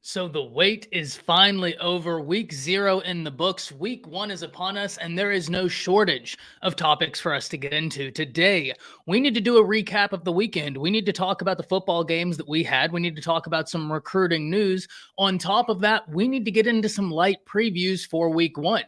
So the wait is finally over. Week 0 in the books. Week 1 is upon us, and there is no shortage of topics for us to get into. Today, we need to do a recap of the weekend. We need to talk about the football games that we had. We need to talk about some recruiting news. On top of that, we need to get into some light previews for week 1.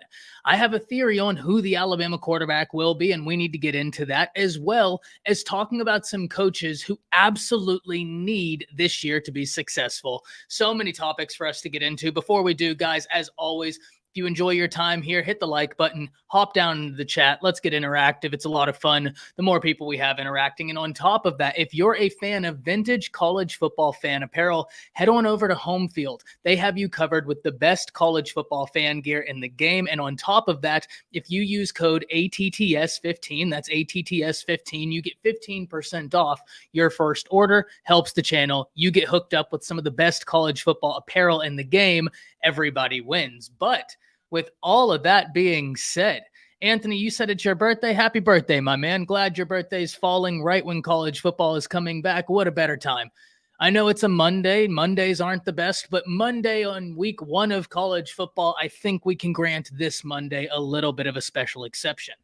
I have a theory on who the Alabama quarterback will be, and we need to get into that, as well as talking about some coaches who absolutely need this year to be successful. So many topics for us to get into. Before we do, guys, as always, if you enjoy your time here, hit the like button, hop down into the chat. Let's get interactive. It's a lot of fun. The more people we have interacting. And on top of that, if you're a fan of vintage college football fan apparel, head on over to Home Field. They have you covered with the best college football fan gear in the game. And on top of that, if you use code ATTS15, that's ATTS15, you get 15% off your first order. Helps the channel. You get hooked up with some of the best college football apparel in the game. Everybody wins. But with all of that being said, Anthony, you said it's your birthday. Happy birthday, my man. Glad your birthday's falling right when college football is coming back. What a better time. I know it's a Monday. Mondays aren't the best, but Monday on week 1 of college football, I think we can grant this Monday a little bit of a special exception.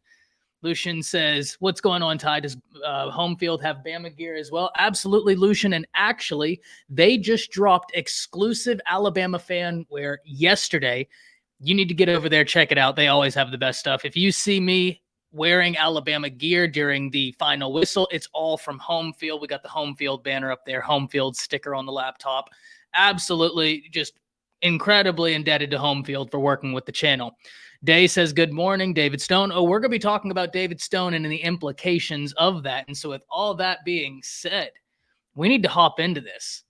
Lucian says, what's going on, Ty? Does Home Field have Bama gear as well? Absolutely, Lucian. And actually, they just dropped exclusive Alabama fan wear yesterday. You need to get over there, check it out. They always have the best stuff. If you see me wearing Alabama gear during the final whistle, it's all from Home Field. We got the Home Field banner up there, Home Field sticker on the laptop. Absolutely just incredibly indebted to Home Field for working with the channel. Day says, good morning, David Stone. Oh, we're going to be talking about David Stone and the implications of that. And so with all that being said, we need to hop into this.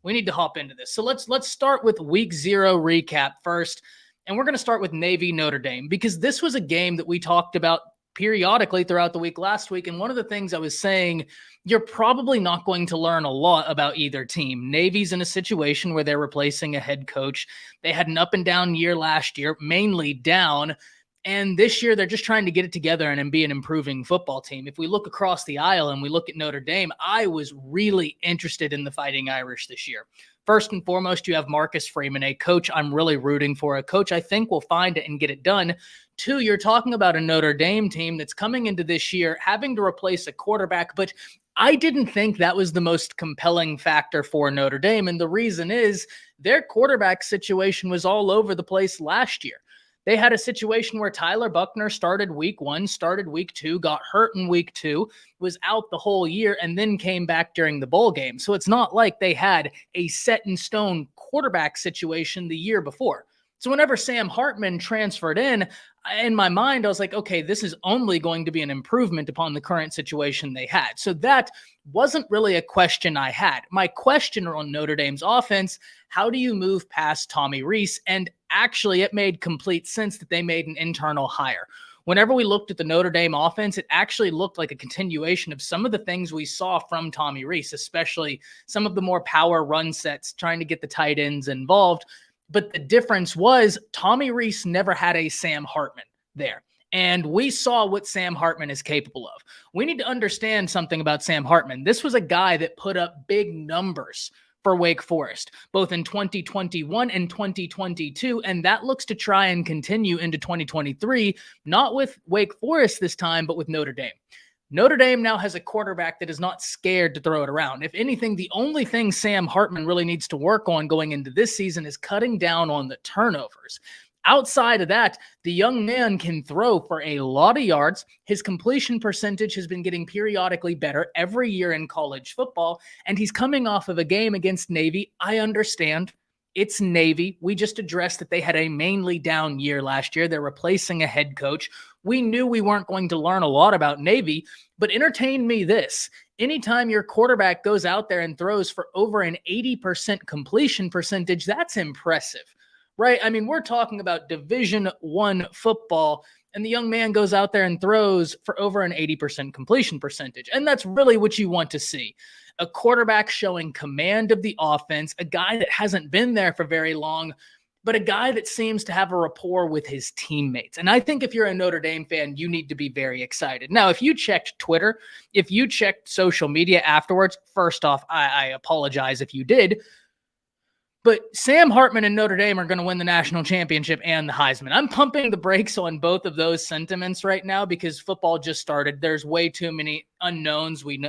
So let's start with week 0 recap first. And we're going to start with Navy Notre Dame, because this was a game that we talked about periodically throughout the week last week. And one of the things I was saying, you're probably not going to learn a lot about either team. Navy's in a situation where they're replacing a head coach. They had an up and down year last year, mainly down. And this year, they're just trying to get it together and be an improving football team. If we look across the aisle and we look at Notre Dame, I was really interested in the Fighting Irish this year. First and foremost, you have Marcus Freeman, a coach I'm really rooting for, a coach I think will find it and get it done. 2, you're talking about a Notre Dame team that's coming into this year having to replace a quarterback, but I didn't think that was the most compelling factor for Notre Dame. And the reason is their quarterback situation was all over the place last year. They had a situation where Tyler Buckner started week 1, started week 2, got hurt in week 2, was out the whole year, and then came back during the bowl game. So it's not like they had a set-in-stone quarterback situation the year before. So whenever Sam Hartman transferred in my mind, I was like, okay, this is only going to be an improvement upon the current situation they had. So that wasn't really a question I had. My question on Notre Dame's offense, how do you move past Tommy Rees? And actually, it made complete sense that they made an internal hire. Whenever we looked at the Notre Dame offense, it actually looked like a continuation of some of the things we saw from Tommy Rees, especially some of the more power run sets, trying to get the tight ends involved. But the difference was Tommy Rees never had a Sam Hartman there. And we saw what Sam Hartman is capable of. We need to understand something about Sam Hartman. This was a guy that put up big numbers for Wake Forest, both in 2021 and 2022, and that looks to try and continue into 2023, not with Wake Forest this time, but with Notre Dame. Notre Dame now has a quarterback that is not scared to throw it around. If anything, the only thing Sam Hartman really needs to work on going into this season is cutting down on the turnovers. Outside of that, the young man can throw for a lot of yards. His completion percentage has been getting periodically better every year in college football, and he's coming off of a game against Navy. I understand. It's Navy. We just addressed that they had a mainly down year last year. They're replacing a head coach. We knew we weren't going to learn a lot about Navy, but entertain me this. Anytime your quarterback goes out there and throws for over an 80% completion percentage, that's impressive, right? I mean, we're talking about Division I football, and the young man goes out there and throws for over an 80% completion percentage. And that's really what you want to see. A quarterback showing command of the offense, a guy that hasn't been there for very long, but a guy that seems to have a rapport with his teammates. And I think if you're a Notre Dame fan, you need to be very excited. Now, if you checked Twitter, if you checked social media afterwards, first off, I apologize if you did. But Sam Hartman and Notre Dame are going to win the national championship and the Heisman. I'm pumping the brakes on both of those sentiments right now because football just started. There's way too many unknowns. We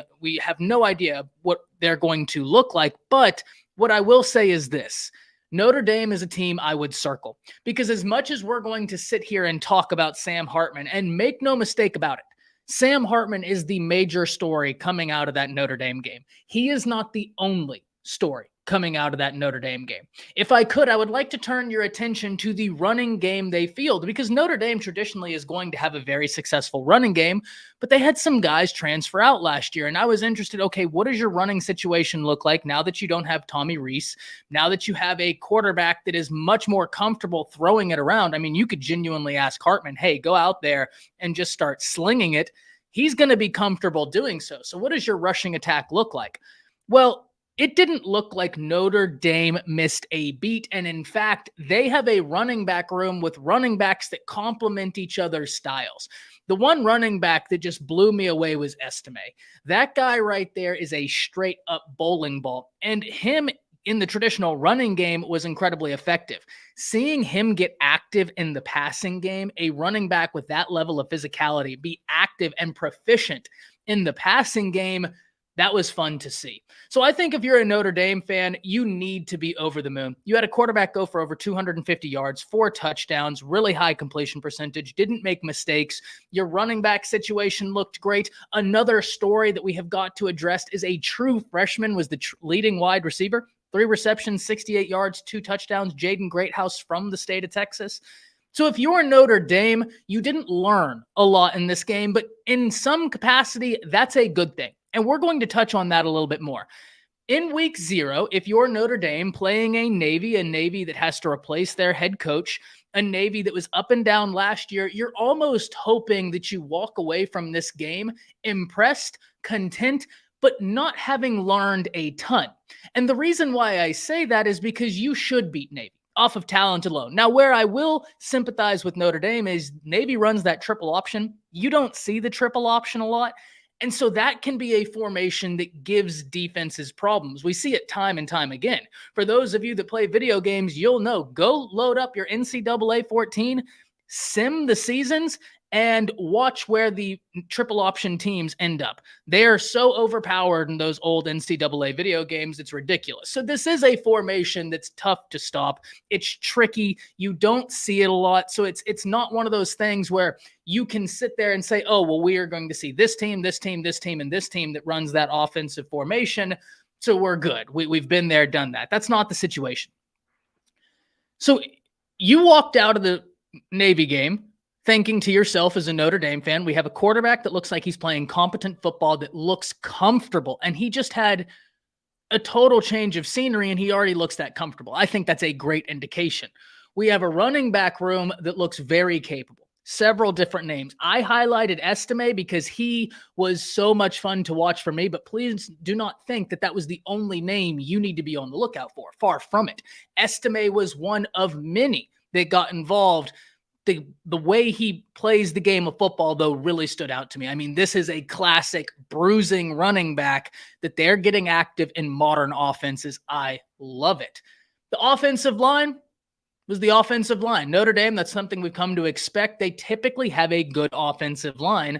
have no idea what they're going to look like. But what I will say is this. Notre Dame is a team I would circle because as much as we're going to sit here and talk about Sam Hartman, and make no mistake about it, Sam Hartman is the major story coming out of that Notre Dame game. He is not the only story coming out of that Notre Dame game. If I could, I would like to turn your attention to the running game they field because Notre Dame traditionally is going to have a very successful running game, but they had some guys transfer out last year. And I was interested, okay, what does your running situation look like now that you don't have Tommy Rees, now that you have a quarterback that is much more comfortable throwing it around? I mean, you could genuinely ask Hartman, hey, go out there and just start slinging it. He's going to be comfortable doing so. So what does your rushing attack look like? Well, it didn't look like Notre Dame missed a beat. And in fact, they have a running back room with running backs that complement each other's styles. The one running back that just blew me away was Estime. That guy right there is a straight up bowling ball. And him in the traditional running game was incredibly effective. Seeing him get active in the passing game, a running back with that level of physicality, be active and proficient in the passing game, that was fun to see. So I think if you're a Notre Dame fan, you need to be over the moon. You had a quarterback go for over 250 yards, 4 touchdowns, really high completion percentage, didn't make mistakes. Your running back situation looked great. Another story that we have got to address is a true freshman was the leading wide receiver. 3 receptions, 68 yards, 2 touchdowns. Jaden Greathouse from the state of Texas. So if you're Notre Dame, you didn't learn a lot in this game, but in some capacity, that's a good thing. And we're going to touch on that a little bit more. In week 0, if you're Notre Dame playing a Navy that has to replace their head coach, a Navy that was up and down last year, you're almost hoping that you walk away from this game impressed, content, but not having learned a ton. And the reason why I say that is because you should beat Navy off of talent alone. Now, where I will sympathize with Notre Dame is Navy runs that triple option. You don't see the triple option a lot. And so that can be a formation that gives defenses problems. We see it time and time again. For those of you that play video games, you'll know, go load up your NCAA 14, sim the seasons, and watch where the triple option teams end up. They are so overpowered in those old NCAA video games, it's ridiculous. So this is a formation that's tough to stop. It's tricky. You don't see it a lot. So it's not one of those things where you can sit there and say, oh, well, we are going to see this team, this team, this team, and this team that runs that offensive formation. So we're good. We've been there, done that. That's not the situation. So you walked out of the Navy game thinking to yourself as a Notre Dame fan, we have a quarterback that looks like he's playing competent football, that looks comfortable, and he just had a total change of scenery and he already looks that comfortable. I think that's a great indication. We have a running back room that looks very capable. Several different names. I highlighted Estime because he was so much fun to watch for me, but please do not think that that was the only name you need to be on the lookout for. Far from it. Estime was one of many that got involved. The way he plays the game of football, though, really stood out to me. I mean, this is a classic bruising running back that they're getting active in modern offenses. I love it. The offensive line was the offensive line. Notre Dame, that's something we've come to expect. They typically have a good offensive line.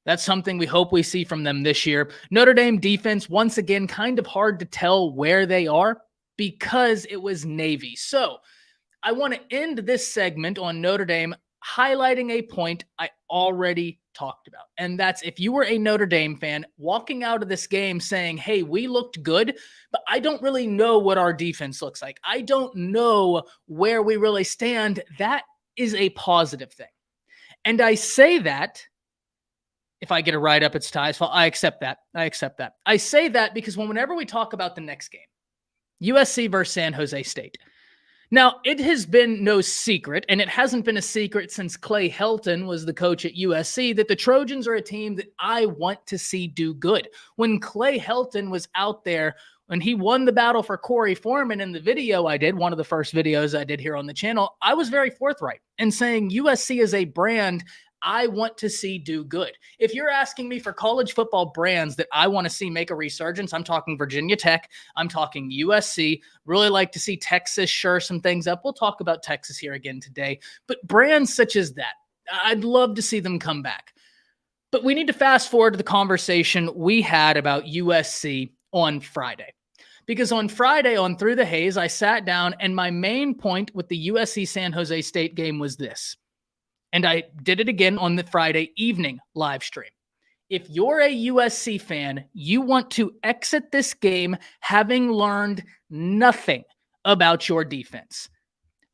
That's something we hope we see from them this year. Notre Dame defense, once again, kind of hard to tell where they are because it was Navy. So I want to end this segment on Notre Dame highlighting a point I already talked about. And that's if you were a Notre Dame fan walking out of this game saying, hey, we looked good, but I don't really know what our defense looks like. I don't know where we really stand. That is a positive thing. And I say that, if I get a write-up, it's Ty's fault. I accept that. I say that because whenever we talk about the next game, USC versus San Jose State, now, it has been no secret, and it hasn't been a secret since Clay Helton was the coach at USC, that the Trojans are a team that I want to see do good. When Clay Helton was out there, when he won the battle for Corey Foreman in the video I did, one of the first videos I did here on the channel, I was very forthright in saying USC is a brand I want to see do good. If you're asking me for college football brands that I want to see make a resurgence, I'm talking Virginia Tech, I'm talking USC, really like to see Texas shore some things up. We'll talk about Texas here again today, but brands such as that, I'd love to see them come back. But we need to fast forward to the conversation we had about USC on Friday. Because on Friday, on Through the Haze, I sat down and my main point with the USC San Jose State game was this. And I did it again on the Friday evening live stream. If you're a USC fan, you want to exit this game having learned nothing about your defense.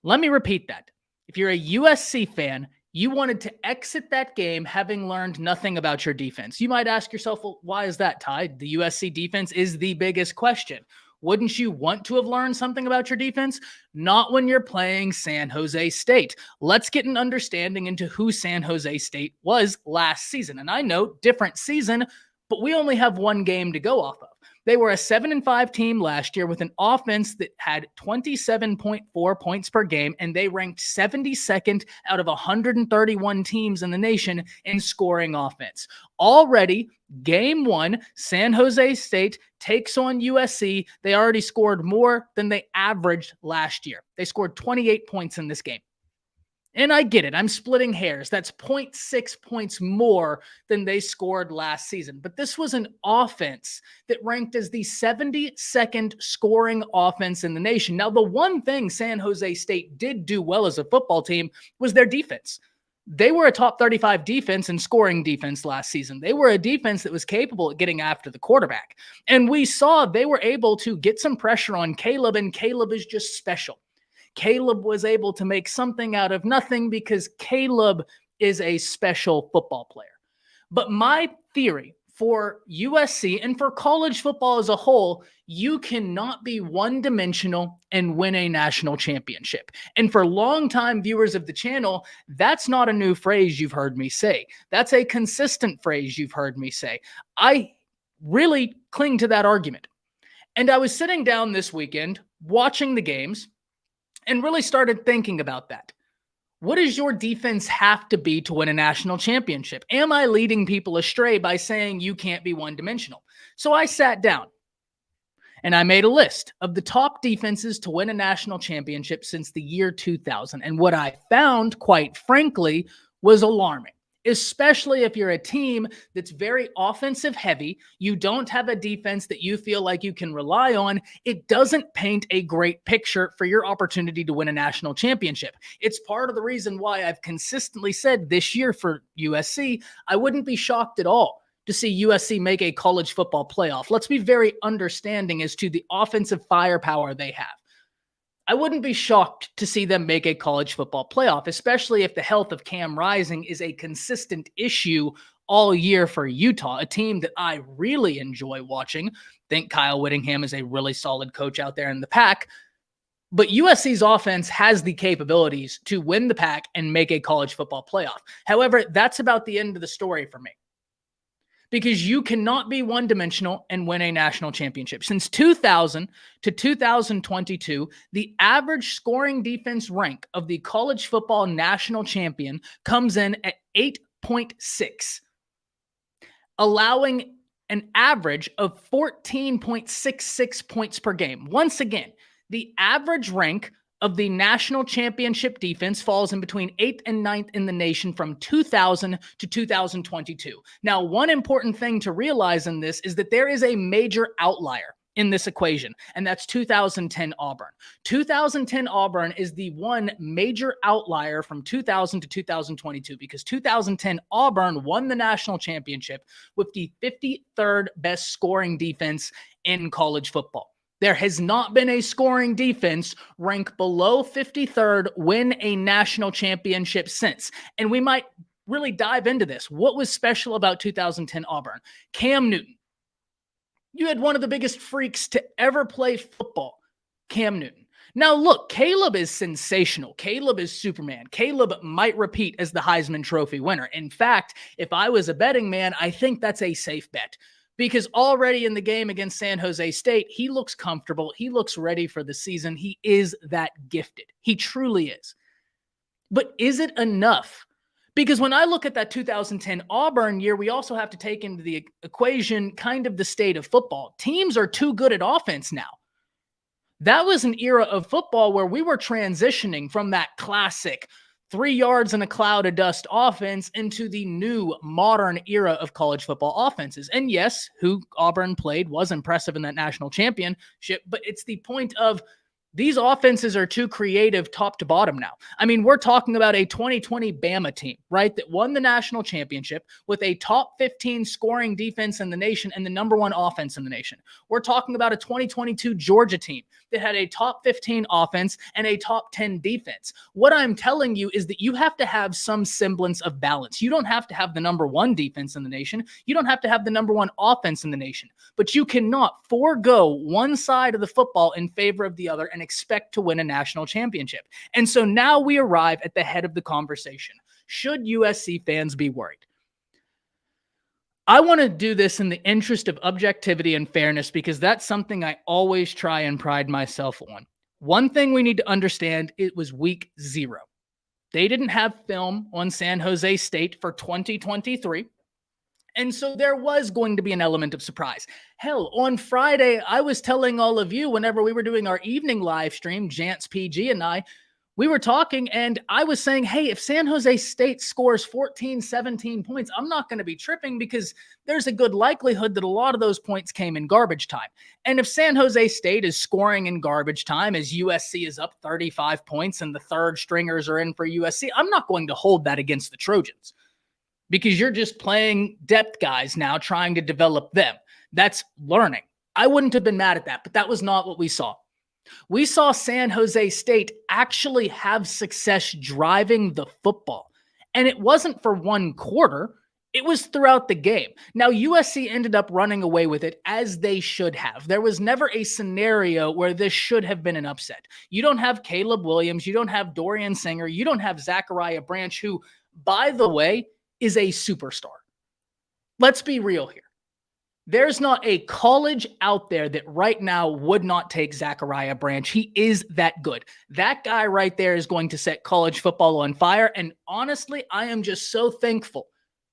Let me repeat that. If you're a USC fan, you wanted to exit that game having learned nothing about your defense. You might ask yourself, well, why is that, Ty? The USC defense is the biggest question. Wouldn't you want to have learned something about your defense? Not when you're playing San Jose State. Let's get an understanding into who San Jose State was last season. And I know, different season, but we only have one game to go off of. They were a 7-5 team last year with an offense that had 27.4 points per game, and they ranked 72nd out of 131 teams in the nation in scoring offense. Already, game one, San Jose State takes on USC. They already scored more than they averaged last year. They scored 28 points in this game. And I get it. I'm splitting hairs. That's 0.6 points more than they scored last season. But this was an offense that ranked as the 72nd scoring offense in the nation. Now, the one thing San Jose State did do well as a football team was their defense. They were a top 35 defense and scoring defense last season. They were a defense that was capable of getting after the quarterback. And we saw they were able to get some pressure on Caleb, and Caleb is just special. Caleb was able to make something out of nothing because Caleb is a special football player. But my theory for USC and for college football as a whole, you cannot be one-dimensional and win a national championship. And for longtime viewers of the channel, that's not a new phrase you've heard me say. That's a consistent phrase you've heard me say. I really cling to that argument. And I was sitting down this weekend watching the games and really started thinking about that. What does your defense have to be to win a national championship? Am I leading people astray by saying you can't be one-dimensional? So I sat down and I made a list of the top defenses to win a national championship since the year 2000. And what I found, quite frankly, was alarming. Especially if you're a team that's very offensive heavy, you don't have a defense that you feel like you can rely on, it doesn't paint a great picture for your opportunity to win a national championship. It's part of the reason why I've consistently said this year for USC, I wouldn't be shocked at all to see USC make a college football playoff. Let's be very understanding as to the offensive firepower they have. I wouldn't be shocked to see them make a college football playoff, especially if the health of Cam Rising is a consistent issue all year for Utah, a team that I really enjoy watching. I think Kyle Whittingham is a really solid coach out there in the pack. But USC's offense has the capabilities to win the pack and make a college football playoff. However, that's about the end of the story for me. Because you cannot be one-dimensional and win a national championship. Since 2000 to 2022, the average scoring defense rank of the college football national champion comes in at 8.6, allowing an average of 14.66 points per game. Once again, the average rank of the national championship defense falls in between 8th and 9th in the nation from 2000 to 2022. Now, one important thing to realize in this is that there is a major outlier in this equation, and that's 2010 Auburn. 2010 Auburn is the one major outlier from 2000 to 2022 because 2010 Auburn won the national championship with the 53rd best scoring defense in college football. There has not been a scoring defense rank below 53rd win a national championship since. And we might really dive into this. What was special about 2010 Auburn? Cam Newton. You had one of the biggest freaks to ever play football, Cam Newton. Now, look, Caleb is sensational. Caleb is Superman. Caleb might repeat as the Heisman Trophy winner. In fact, if I was a betting man, I think that's a safe bet. Because already in the game against San Jose State, he looks comfortable. He looks ready for the season. He is that gifted. He truly is. But is it enough Because when I look at that 2010 Auburn year, we also have to take into the equation kind of the state of football. Teams are too good at offense now. That was an era of football where we were transitioning from that classic 3 yards in a cloud of dust offense into the new modern era of college football offenses. And yes, who Auburn played was impressive in that national championship, but it's the point of these offenses are too creative top to bottom now. I mean, we're talking about a 2020 Bama team, right, that won the national championship with a top 15 scoring defense in the nation and the number one offense in the nation. We're talking about a 2022 Georgia team that had a top 15 offense and a top 10 defense. What I'm telling you is that you have to have some semblance of balance. You don't have to have the number one defense in the nation. You don't have to have the number one offense in the nation, but you cannot forego one side of the football in favor of the other and expect to win a national championship. And so now we arrive at the head of the conversation. Should USC fans be worried? I want to do this in the interest of objectivity and fairness because that's something I always try and pride myself on. One thing we need to understand, it was week 0. They didn't have film on San Jose State for 2023. And so there was going to be an element of surprise. Hell, on Friday, I was telling all of you whenever we were doing our evening live stream, Jance PG and I, we were talking and I was saying, hey, if San Jose State scores 14, 17 points, I'm not going to be tripping because there's a good likelihood that a lot of those points came in garbage time. And if San Jose State is scoring in garbage time as USC is up 35 points and the third stringers are in for USC, I'm not going to hold that against the Trojans. Because you're just playing depth guys now, trying to develop them. That's learning. I wouldn't have been mad at that, but that was not what we saw. We saw San Jose State actually have success driving the football. And it wasn't for one quarter. It was throughout the game. Now, USC ended up running away with it as they should have. There was never a scenario where this should have been an upset. You don't have Caleb Williams. You don't have Dorian Singer. You don't have Zachariah Branch, who, by the way, is a superstar. Let's be real here. There's not a college out there that right now would not take Zachariah Branch. He is that good. That guy right there is going to set college football on fire. And honestly, I am just so thankful.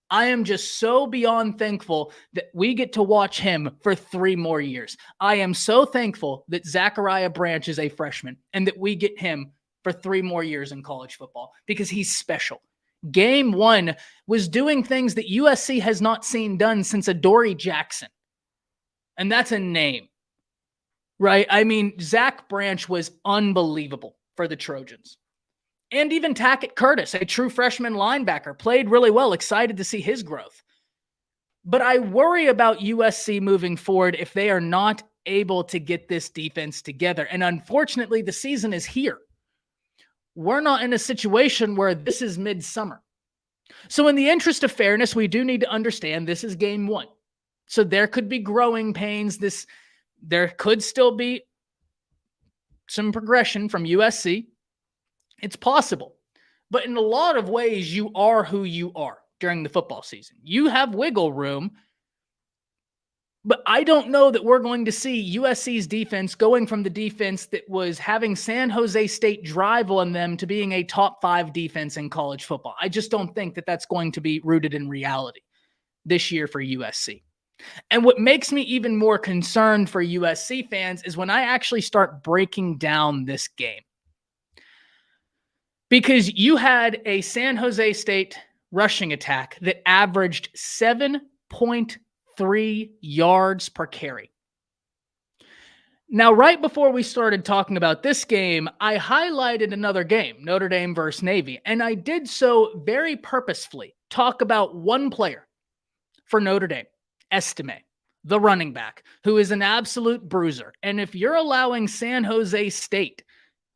I am just so beyond thankful that we get to watch him for 3 more years. I am so thankful that Zachariah Branch is a freshman and that we get him for 3 more years in college football because he's special. Game 1 was doing things that USC has not seen done since Adoree Jackson. And that's a name, right? I mean, Zach Branch was unbelievable for the Trojans. And even Tackett Curtis, a true freshman linebacker, played really well. Excited to see his growth. But I worry about USC moving forward if they are not able to get this defense together. And unfortunately, the season is here. We're not in a situation where this is midsummer. So in the interest of fairness, we do need to understand this is game 1. So there could be growing pains. There could still be some progression from USC. It's possible. But in a lot of ways, you are who you are during the football season. You have wiggle room. But I don't know that we're going to see USC's defense going from the defense that was having San Jose State drive on them to being a top 5 defense in college football. I just don't think that that's going to be rooted in reality this year for USC. And what makes me even more concerned for USC fans is when I actually start breaking down this game. Because you had a San Jose State rushing attack that averaged 7.3 yards per carry. Now, right before we started talking about this game, I highlighted another game, Notre Dame versus Navy, and I did so very purposefully. Talk about one player for Notre Dame, Estime, the running back, who is an absolute bruiser. And if you're allowing San Jose State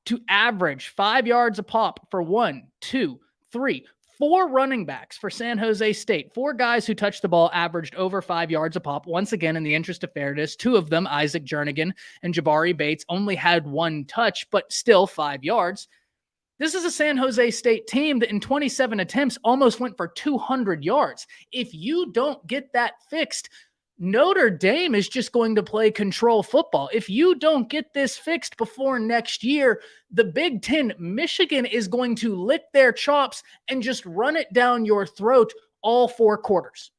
to average 5 yards a pop for 1, 2, 3, 4 running backs for San Jose State, 4 guys who touched the ball averaged over 5 yards a pop. Once again, in the interest of fairness, 2 of them, Isaac Jernigan and Jabari Bates, only had 1 touch, but still 5 yards. This is a San Jose State team that in 27 attempts almost went for 200 yards. If you don't get that fixed, Notre Dame is just going to play control football. If you don't get this fixed before next year, the Big Ten, Michigan is going to lick their chops and just run it down your throat all 4 quarters.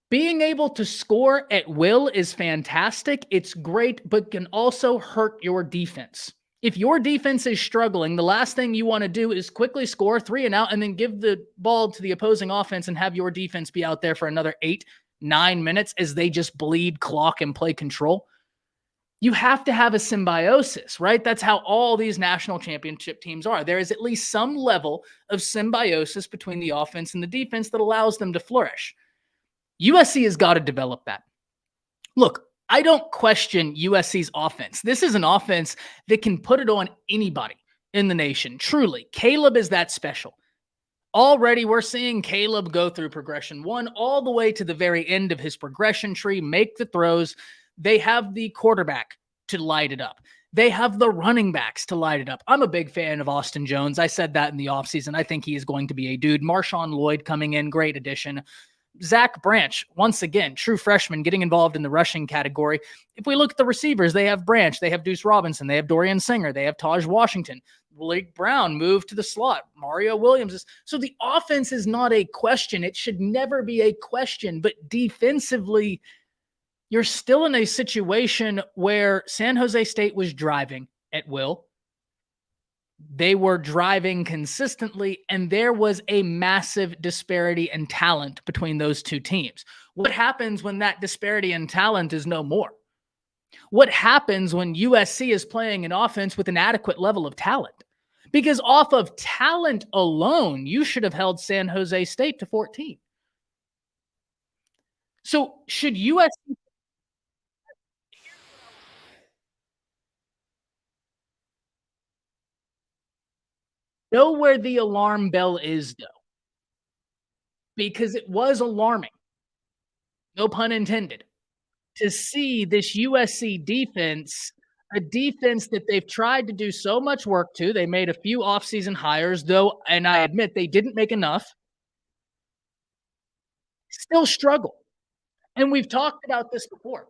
Being able to score at will is fantastic. It's great, but can also hurt your defense. If your defense is struggling, the last thing you want to do is quickly score 3 and out and then give the ball to the opposing offense and have your defense be out there for another 8, 9 minutes as they just bleed, clock, and play control. You have to have a symbiosis, right? That's how all these national championship teams are. There is at least some level of symbiosis between the offense and the defense that allows them to flourish. USC has got to develop that. Look, I don't question USC's offense. This is an offense that can put it on anybody in the nation. Truly, Caleb is that special. Already, we're seeing Caleb go through progression 1 all the way to the very end of his progression tree, make the throws. They have the quarterback to light it up. They have the running backs to light it up. I'm a big fan of Austin Jones. I said that in the offseason. I think he is going to be a dude. Marshawn Lloyd coming in, great addition. Zach Branch, once again, true freshman, getting involved in the rushing category. If we look at the receivers, they have Branch, they have Deuce Robinson, they have Dorian Singer, they have Taj Washington. Blake Brown moved to the slot. Mario Williams is. So the offense is not a question. It should never be a question. But defensively, you're still in a situation where San Jose State was driving at will. They were driving consistently, and there was a massive disparity in talent between those two teams. What happens when that disparity in talent is no more? What happens when USC is playing an offense with an adequate level of talent? Because off of talent alone, you should have held San Jose State to 14. So should USC know where the alarm bell is, though? Because it was alarming, no pun intended, to see this USC defense, a defense that they've tried to do so much work to. They made a few offseason hires, though, and I admit they didn't make enough, still struggle. And we've talked about this before.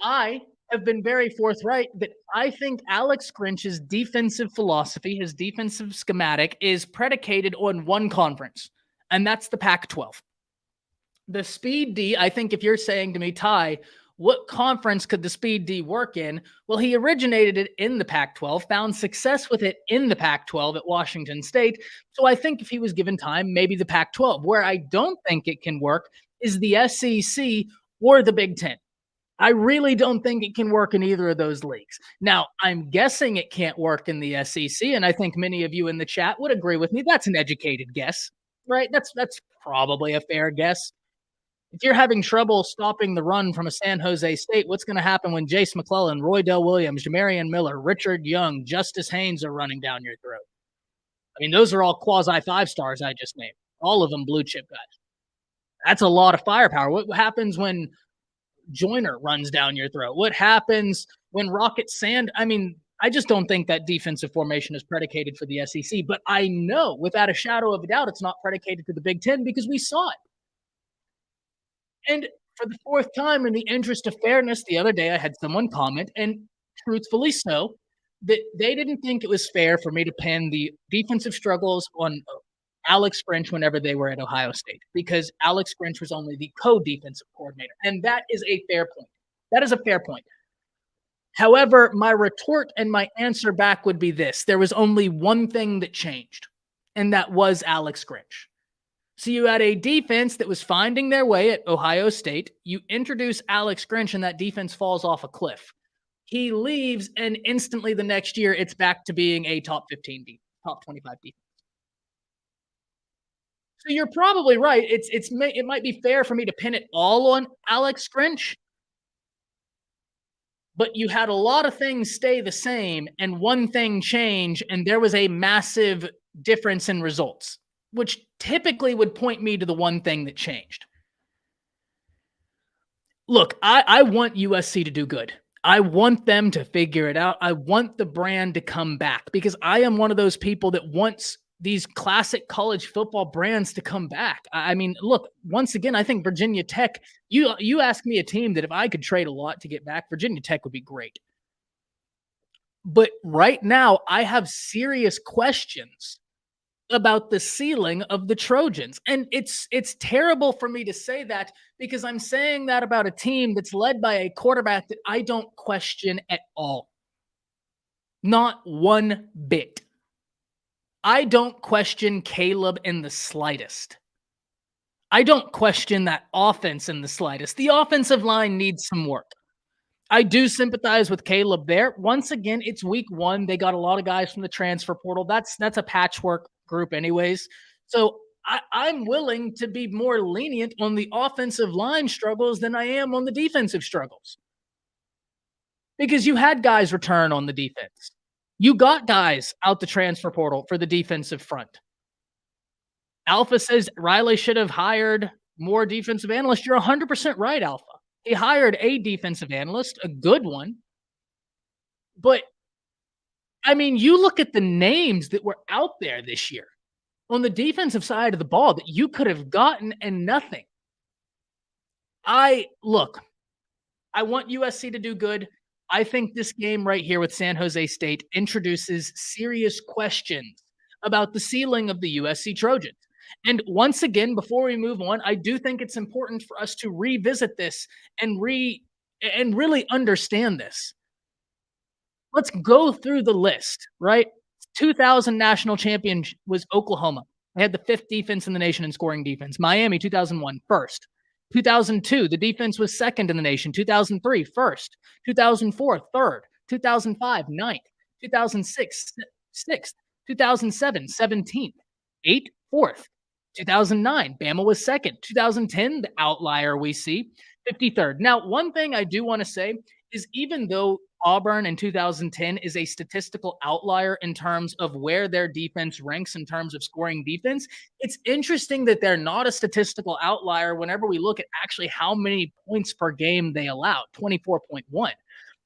I have been very forthright that I think Alex Grinch's defensive philosophy, his defensive schematic, is predicated on one conference, and that's the Pac-12. The speed D, I think if you're saying to me, Ty, what conference could the speed D work in? Well, he originated it in the Pac-12, found success with it in the Pac-12 at Washington State. So I think if he was given time, maybe the Pac-12. Where I don't think it can work is the SEC or the Big Ten. I really don't think it can work in either of those leagues. Now, I'm guessing it can't work in the SEC, and I think many of you in the chat would agree with me. That's an educated guess, right? That's probably a fair guess. If you're having trouble stopping the run from a San Jose State, what's going to happen when Jace McClellan, Roy Dell Williams, Jamarian Miller, Richard Young, Justice Haynes are running down your throat? I mean, those are all quasi 5 stars I just named. All of them blue chip guys. That's a lot of firepower. What happens when Joyner runs down your throat? What happens when Rocket Sand? I mean, I just don't think that defensive formation is predicated for the SEC, but I know without a shadow of a doubt it's not predicated for the Big Ten because we saw it. And for the 4th time, in the interest of fairness, the other day I had someone comment, and truthfully so, that they didn't think it was fair for me to pin the defensive struggles on Alex Grinch whenever they were at Ohio State, because Alex Grinch was only the co-defensive coordinator. And that is a fair point. That is a fair point. However, my retort and my answer back would be this. There was only one thing that changed, and that was Alex Grinch. So you had a defense that was finding their way at Ohio State. You introduce Alex Grinch, and that defense falls off a cliff. He leaves, and instantly the next year, it's back to being a top 15 defense, top 25 defense. So you're probably right. It might be fair for me to pin it all on Alex Grinch, but you had a lot of things stay the same and one thing change, and there was a massive difference in results, which typically would point me to the one thing that changed. Look, I want USC to do good. I want them to figure it out. I want the brand to come back because I am one of those people that wants these classic college football brands to come back. I mean, look, once again, I think Virginia Tech, you ask me a team that if I could trade a lot to get back, Virginia Tech would be great. But right now, I have serious questions about the ceiling of the Trojans. And it's terrible for me to say that because I'm saying that about a team that's led by a quarterback that I don't question at all. Not one bit. I don't question Caleb in the slightest. I don't question that offense in the slightest. The offensive line needs some work. I do sympathize with Caleb there. Once again, it's week 1. They got a lot of guys from the transfer portal. That's a patchwork group anyways. So I'm willing to be more lenient on the offensive line struggles than I am on the defensive struggles. Because you had guys return on the defense. You got guys out the transfer portal for the defensive front. Alpha says Riley should have hired more defensive analysts. You're 100% right, Alpha. He hired a defensive analyst, a good one. But, I mean, you look at the names that were out there this year on the defensive side of the ball that you could have gotten and nothing. I want USC to do good. I think this game right here with San Jose State introduces serious questions about the ceiling of the USC Trojans. And once again, before we move on, I do think it's important for us to revisit this and really understand this. Let's go through the list, right? 2000 national champion was Oklahoma. They had the 5th defense in the nation in scoring defense. Miami, 2001, first. 2002, the defense was 2nd in the nation. 2003, first. 2004, third. 2005, ninth. 2006, 6th. 2007, 17th. 8th, 4th. 2009, Bama was 2nd. 2010, the outlier we see, 53rd. Now, one thing I do want to say is even though Auburn in 2010 is a statistical outlier in terms of where their defense ranks in terms of scoring defense, it's interesting that they're not a statistical outlier whenever we look at actually how many points per game they allowed, 24.1.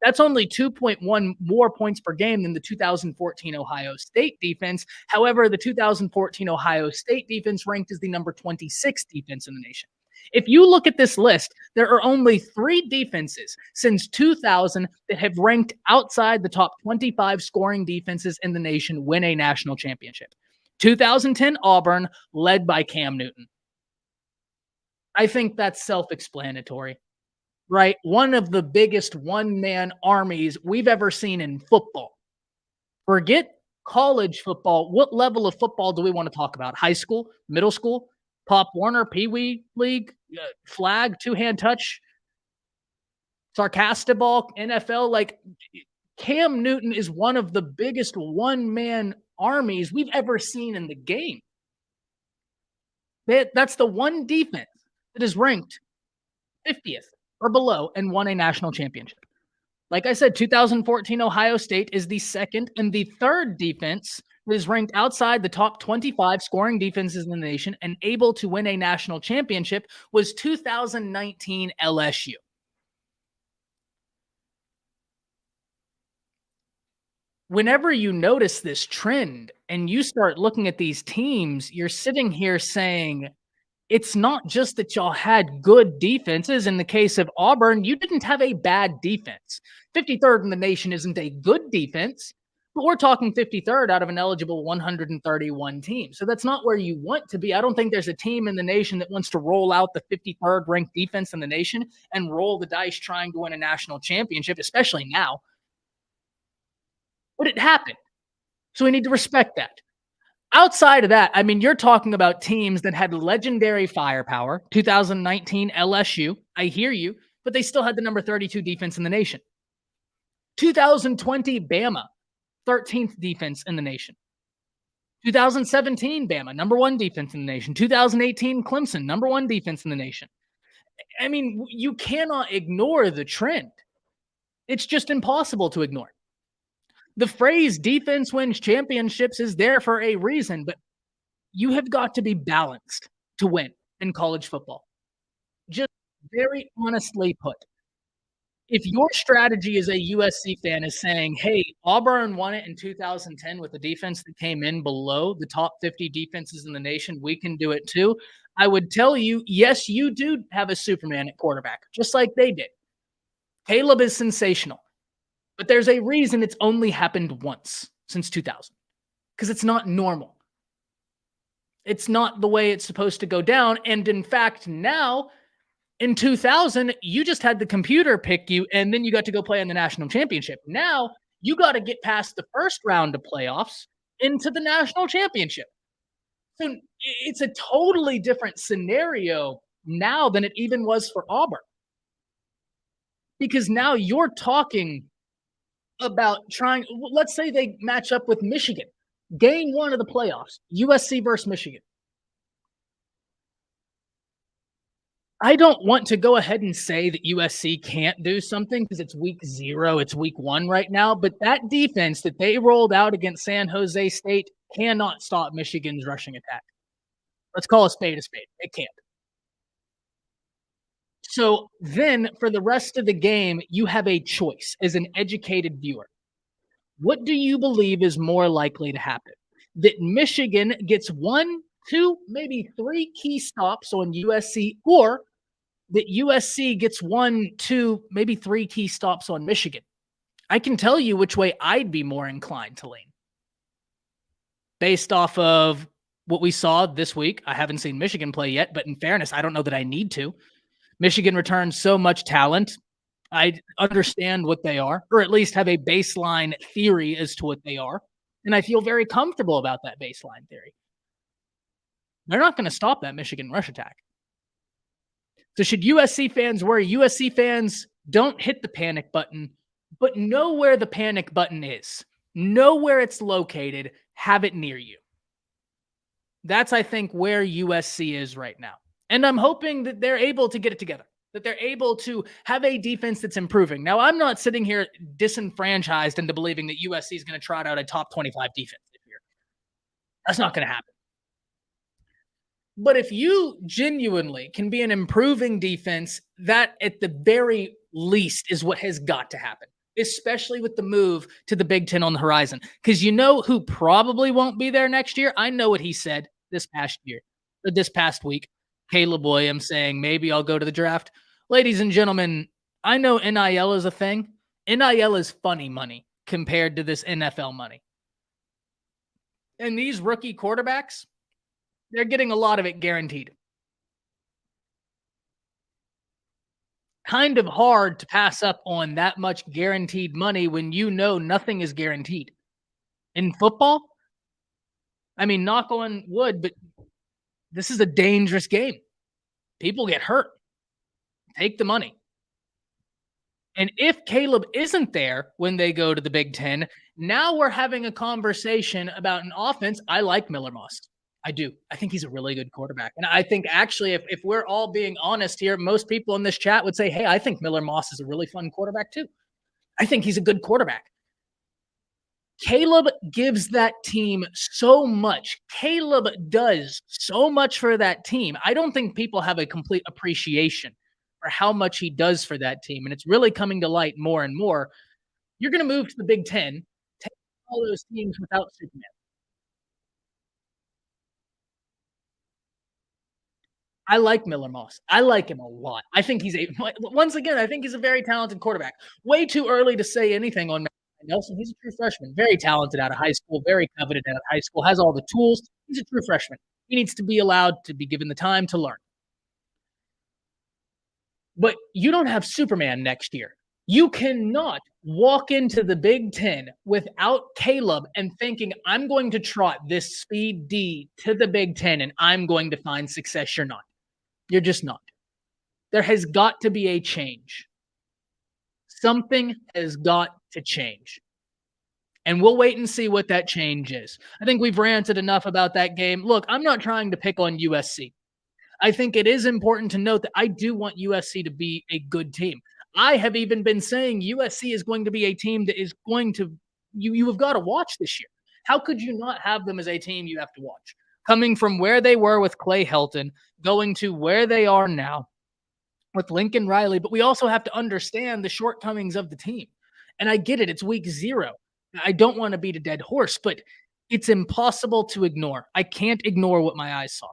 That's only 2.1 more points per game than the 2014 Ohio State defense. However, the 2014 Ohio State defense ranked as the number 26 defense in the nation. If you look at this list, there are only 3 defenses since 2000 that have ranked outside the top 25 scoring defenses in the nation win a national championship. 2010 Auburn, led by Cam Newton. I think that's self-explanatory, right? One of the biggest one-man armies we've ever seen in football. Forget college football. What level of football do we want to talk about? High school, middle school, Pop Warner, Pee Wee League, flag, 2-hand touch, sarcastic-ball, NFL. Like, Cam Newton is one of the biggest one-man armies we've ever seen in the game. That's the one defense that is ranked 50th or below and won a national championship. Like I said, 2014 Ohio State is the 2nd and the 3rd defense that is ranked outside the top 25 scoring defenses in the nation and able to win a national championship was 2019 LSU. Whenever you notice this trend and you start looking at these teams, you're sitting here saying, it's not just that y'all had good defenses. In the case of Auburn, you didn't have a bad defense. 53rd in the nation isn't a good defense, but we're talking 53rd out of an eligible 131 team. So that's not where you want to be. I don't think there's a team in the nation that wants to roll out the 53rd ranked defense in the nation and roll the dice trying to win a national championship, especially now. But it happened. So we need to respect that. Outside of that, I mean, you're talking about teams that had legendary firepower. 2019 LSU, I hear you, but they still had the number 32 defense in the nation. 2020 Bama, 13th defense in the nation. 2017 Bama, number 1 defense in the nation. 2018 Clemson, number 1 defense in the nation. I mean, you cannot ignore the trend. It's just impossible to ignore. The phrase defense wins championships is there for a reason, but you have got to be balanced to win in college football. Just very honestly put, if your strategy as a USC fan is saying, hey, Auburn won it in 2010 with a defense that came in below the top 50 defenses in the nation. We can do it too. I would tell you, yes, you do have a Superman at quarterback, just like they did. Caleb is sensational, but there's a reason it's only happened once since 2000 because it's not normal. It's not the way it's supposed to go down. And in fact, now in 2000, you just had the computer pick you, and then you got to go play in the national championship. Now you got to get past the first round of playoffs into the national championship. So it's a totally different scenario now than it even was for Auburn. Because now you're talking about trying, let's say they match up with Michigan, game one of the playoffs, USC versus Michigan. I don't want to go ahead and say that USC can't do something because it's week 0, it's week 1 right now, but that defense that they rolled out against San Jose State cannot stop Michigan's rushing attack. Let's call a spade a spade. It can't. So then for the rest of the game, you have a choice as an educated viewer. What do you believe is more likely to happen? That Michigan gets 1, 2, maybe 3 key stops on USC, or that USC gets 1, 2, maybe 3 key stops on Michigan? I can tell you which way I'd be more inclined to lean. Based off of what we saw this week, I haven't seen Michigan play yet, but in fairness, I don't know that I need to. Michigan returns so much talent. I understand what they are, or at least have a baseline theory as to what they are. And I feel very comfortable about that baseline theory. They're not going to stop that Michigan rush attack. So should USC fans worry? USC fans, don't hit the panic button, but know where the panic button is. Know where it's located. Have it near you. That's, I think, where USC is right now. And I'm hoping that they're able to get it together, that they're able to have a defense that's improving. Now, I'm not sitting here disenfranchised into believing that USC is going to trot out a top 25 defense this year. That's not going to happen. But if you genuinely can be an improving defense, that at the very least is what has got to happen, especially with the move to the Big Ten on the horizon. Because you know who probably won't be there next year? I know what he said this past week. Caleb Williams saying, maybe I'll go to the draft. Ladies and gentlemen, I know NIL is a thing. NIL is funny money compared to this NFL money. And these rookie quarterbacks, they're getting a lot of it guaranteed. Kind of hard to pass up on that much guaranteed money when you know nothing is guaranteed. In football, I mean, knock on wood, but this is a dangerous game. People get hurt. Take the money. And if Caleb isn't there when they go to the Big Ten, now we're having a conversation about an offense. I like Miller Moss. I do. I think he's a really good quarterback. And I think actually, if we're all being honest here, most people in this chat would say, hey, I think Miller Moss is a really fun quarterback too. I think he's a good quarterback. Caleb gives that team so much. Caleb does so much for that team. I don't think people have a complete appreciation for how much he does for that team. And it's really coming to light more and more. You're going to move to the Big Ten, take all those teams without Superman. I like Miller Moss. I like him a lot. I think once again, I think he's a very talented quarterback. Way too early to say anything on Nelson. He's a true freshman. Very talented out of high school, very coveted out of high school, has all the tools. He's a true freshman. He needs to be allowed to be given the time to learn. But you don't have Superman next year. You cannot walk into the Big Ten without Caleb and thinking, I'm going to trot this speed D to the Big Ten and I'm going to find success. You're not. You're just not. There has got to be a change. Something has got to change. And we'll wait and see what that change is. I think we've ranted enough about that game. Look, I'm not trying to pick on USC. I think it is important to note that I do want USC to be a good team. I have even been saying USC is going to be a team that is going to, you have got to watch this year. How could you not have them as a team you have to watch? Coming from where they were with Clay Helton, going to where they are now with Lincoln Riley. But we also have to understand the shortcomings of the team. And I get it. It's week 0. I don't want to beat a dead horse, but it's impossible to ignore. I can't ignore what my eyes saw.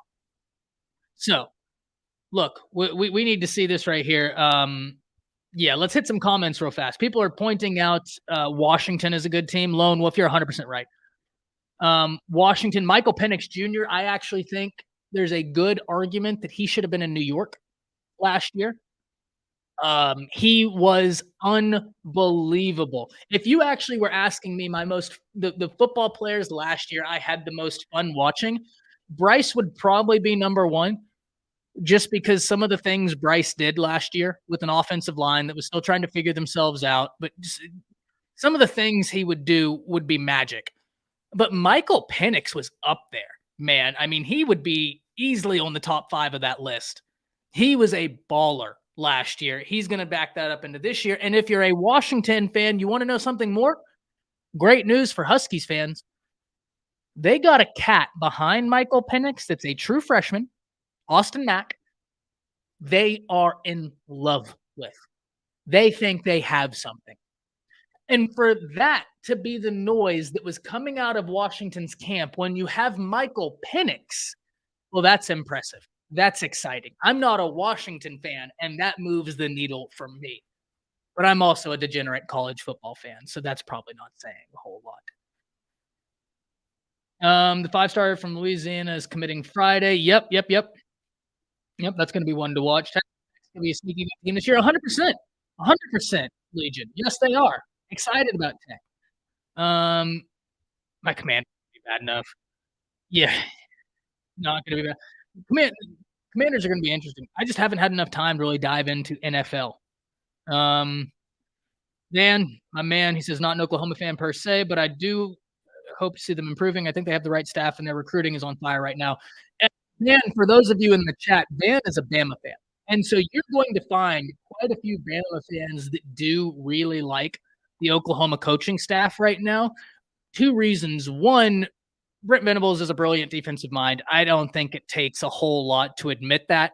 So, look, we need to see this right here. Yeah, let's hit some comments real fast. People are pointing out Washington is a good team. Lone Wolf, you're 100% right. Washington, Michael Penix Jr., I actually think there's a good argument that he should have been in New York last year. He was unbelievable. If you actually were asking me the football players last year I had the most fun watching, Bryce would probably be number one, just because some of the things Bryce did last year with an offensive line that was still trying to figure themselves out, but just some of the things he would do would be magic. But Michael Penix was up there, man. I mean, he would be easily on the top 5 of that list. He was a baller last year. He's going to back that up into this year. And if you're a Washington fan, you want to know something more? Great news for Huskies fans. They got a cat behind Michael Penix that's a true freshman, Austin Mack. They are in love with. They think they have something. And for that to be the noise that was coming out of Washington's camp when you have Michael Penix, well, that's impressive. That's exciting. I'm not a Washington fan, and that moves the needle for me. But I'm also a degenerate college football fan, so that's probably not saying a whole lot. The 5-star from Louisiana is committing Friday. Yep. That's going to be one to watch. That's going to be a sneaky good team this year. 100%. 100% Legion. Yes, they are. Excited about Tech. My command be bad enough. Yeah, not going to be bad. Commanders are going to be interesting. I just haven't had enough time to really dive into NFL. Dan, my man, he says not an Oklahoma fan per se, but I do hope to see them improving. I think they have the right staff, and their recruiting is on fire right now. And Dan, for those of you in the chat, Van is a Bama fan, and so you're going to find quite a few Bama fans that do really like the Oklahoma coaching staff right now. 2 reasons. One, Brent Venables is a brilliant defensive mind. I don't think it takes a whole lot to admit that.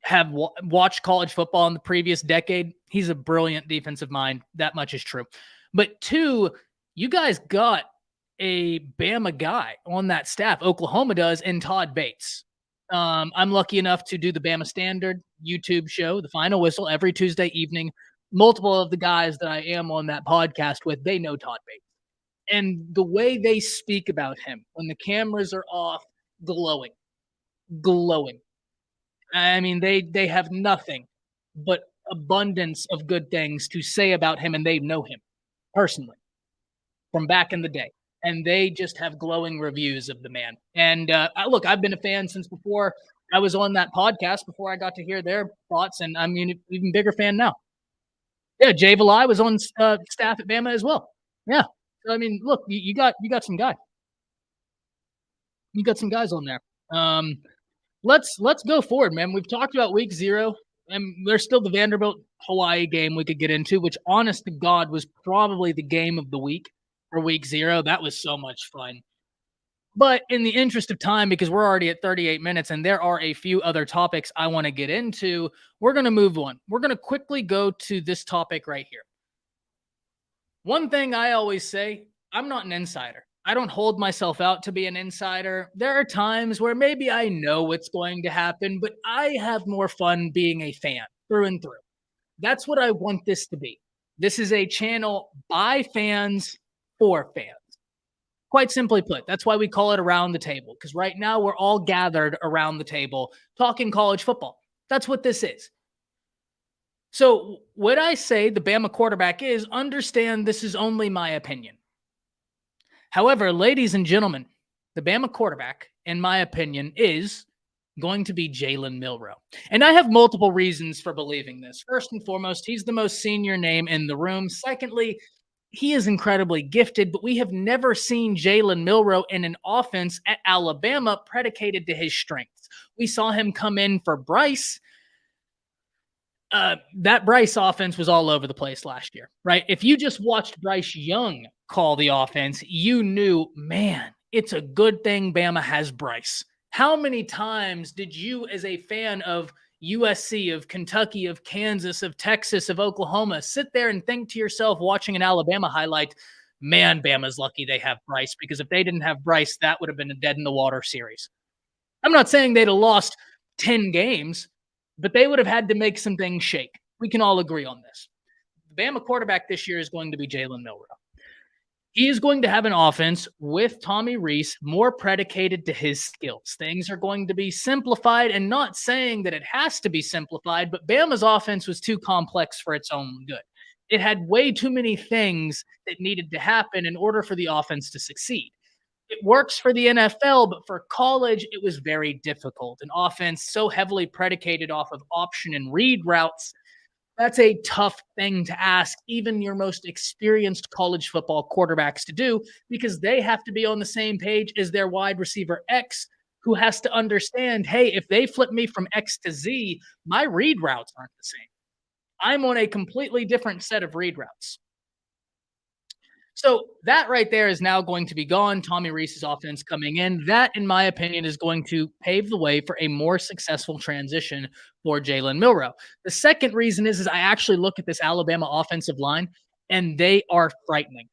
Have watched college football in the previous decade. He's a brilliant defensive mind. That much is true. But 2, you guys got a Bama guy on that staff. Oklahoma does, in Todd Bates. I'm lucky enough to do the Bama Standard YouTube show, The Final Whistle, every Tuesday evening. Multiple of the guys that I am on that podcast with, they know Todd Bates. And the way they speak about him when the cameras are off, glowing. I mean, they have nothing but abundance of good things to say about him, and they know him personally from back in the day. And they just have glowing reviews of the man. And look, I've been a fan since before I was on that podcast, before I got to hear their thoughts, and I'm an even bigger fan now. Yeah, Jay Valai was on staff at Bama as well. Yeah. So, I mean, look, you got some guy. You got some guys on there. Let's go forward, man. We've talked about week 0, and there's still the Vanderbilt Hawaii game we could get into, which, honest to God, was probably the game of the week for week 0. That was so much fun. But in the interest of time, because we're already at 38 minutes and there are a few other topics I want to get into, we're going to move on. We're going to quickly go to this topic right here. One thing I always say, I'm not an insider. I don't hold myself out to be an insider. There are times where maybe I know what's going to happen, but I have more fun being a fan through and through. That's what I want this to be. This is a channel by fans for fans. Quite simply put, that's why we call it Around the Table, because right now we're all gathered around the table talking college football. That's what this is. So what I say the Bama quarterback is, understand this is only my opinion. However, ladies and gentlemen, the Bama quarterback, in my opinion, is going to be Jalen Milroe. And I have multiple reasons for believing this. First and foremost, he's the most senior name in the room. Secondly, he is incredibly gifted, but we have never seen Jalen Milroe in an offense at Alabama predicated to his strengths. We saw him come in for Bryce. That Bryce offense was all over the place last year, right? If you just watched Bryce Young call the offense, you knew, man, it's a good thing Bama has Bryce. How many times did you, as a fan of USC, of Kentucky, of Kansas, of Texas, of Oklahoma, sit there and think to yourself watching an Alabama highlight, Man, Bama's lucky they have Bryce because if they didn't have Bryce, that would have been a dead in the water series. I'm not saying they'd have lost 10 games, but they would have had to make some things shake. We can all agree on this. The Bama quarterback this year is going to be Jalen Milroe. He is going to have an offense with Tommy Rees more predicated to his skills. Things are going to be simplified, and not saying that it has to be simplified, but Bama's offense was too complex for its own good. It had way too many things that needed to happen in order for the offense to succeed. It works for the NFL, but for college, it was very difficult. An offense so heavily predicated off of option and read routes, that's a tough thing to ask even your most experienced college football quarterbacks to do because they have to be on the same page as their wide receiver X, who has to understand, hey, if they flip me from X to Z, my read routes aren't the same. I'm on a completely different set of read routes. So that right there is now going to be gone. Tommy Rees's offense coming in. That, in my opinion, is going to pave the way for a more successful transition for Jalen Milroe. The second reason is I actually look at this Alabama offensive line, and they are frightening.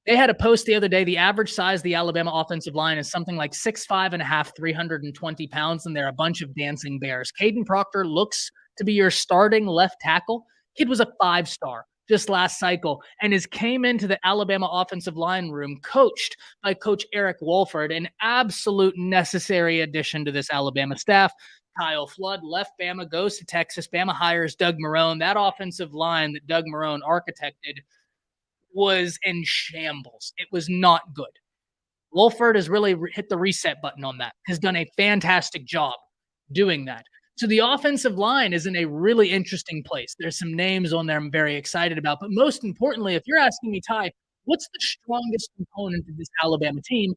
They had a post the other day. The average size of the Alabama offensive line is something like 6'5" and a half, 320 pounds, and they're a bunch of dancing bears. Caden Proctor looks to be your starting left tackle. Kid was a 5-star just last cycle and came into the Alabama offensive line room coached by Coach Eric Wolford, an absolute necessary addition to this Alabama staff. Kyle Flood left Bama, goes to Texas. Bama hires Doug Marrone. That offensive line that Doug Marrone architected was in shambles. It was not good. Wolford has really hit the reset button on that, has done a fantastic job doing that. So the offensive line is in a really interesting place. There's some names on there I'm very excited about. But most importantly, if you're asking me, Ty, what's the strongest component of this Alabama team,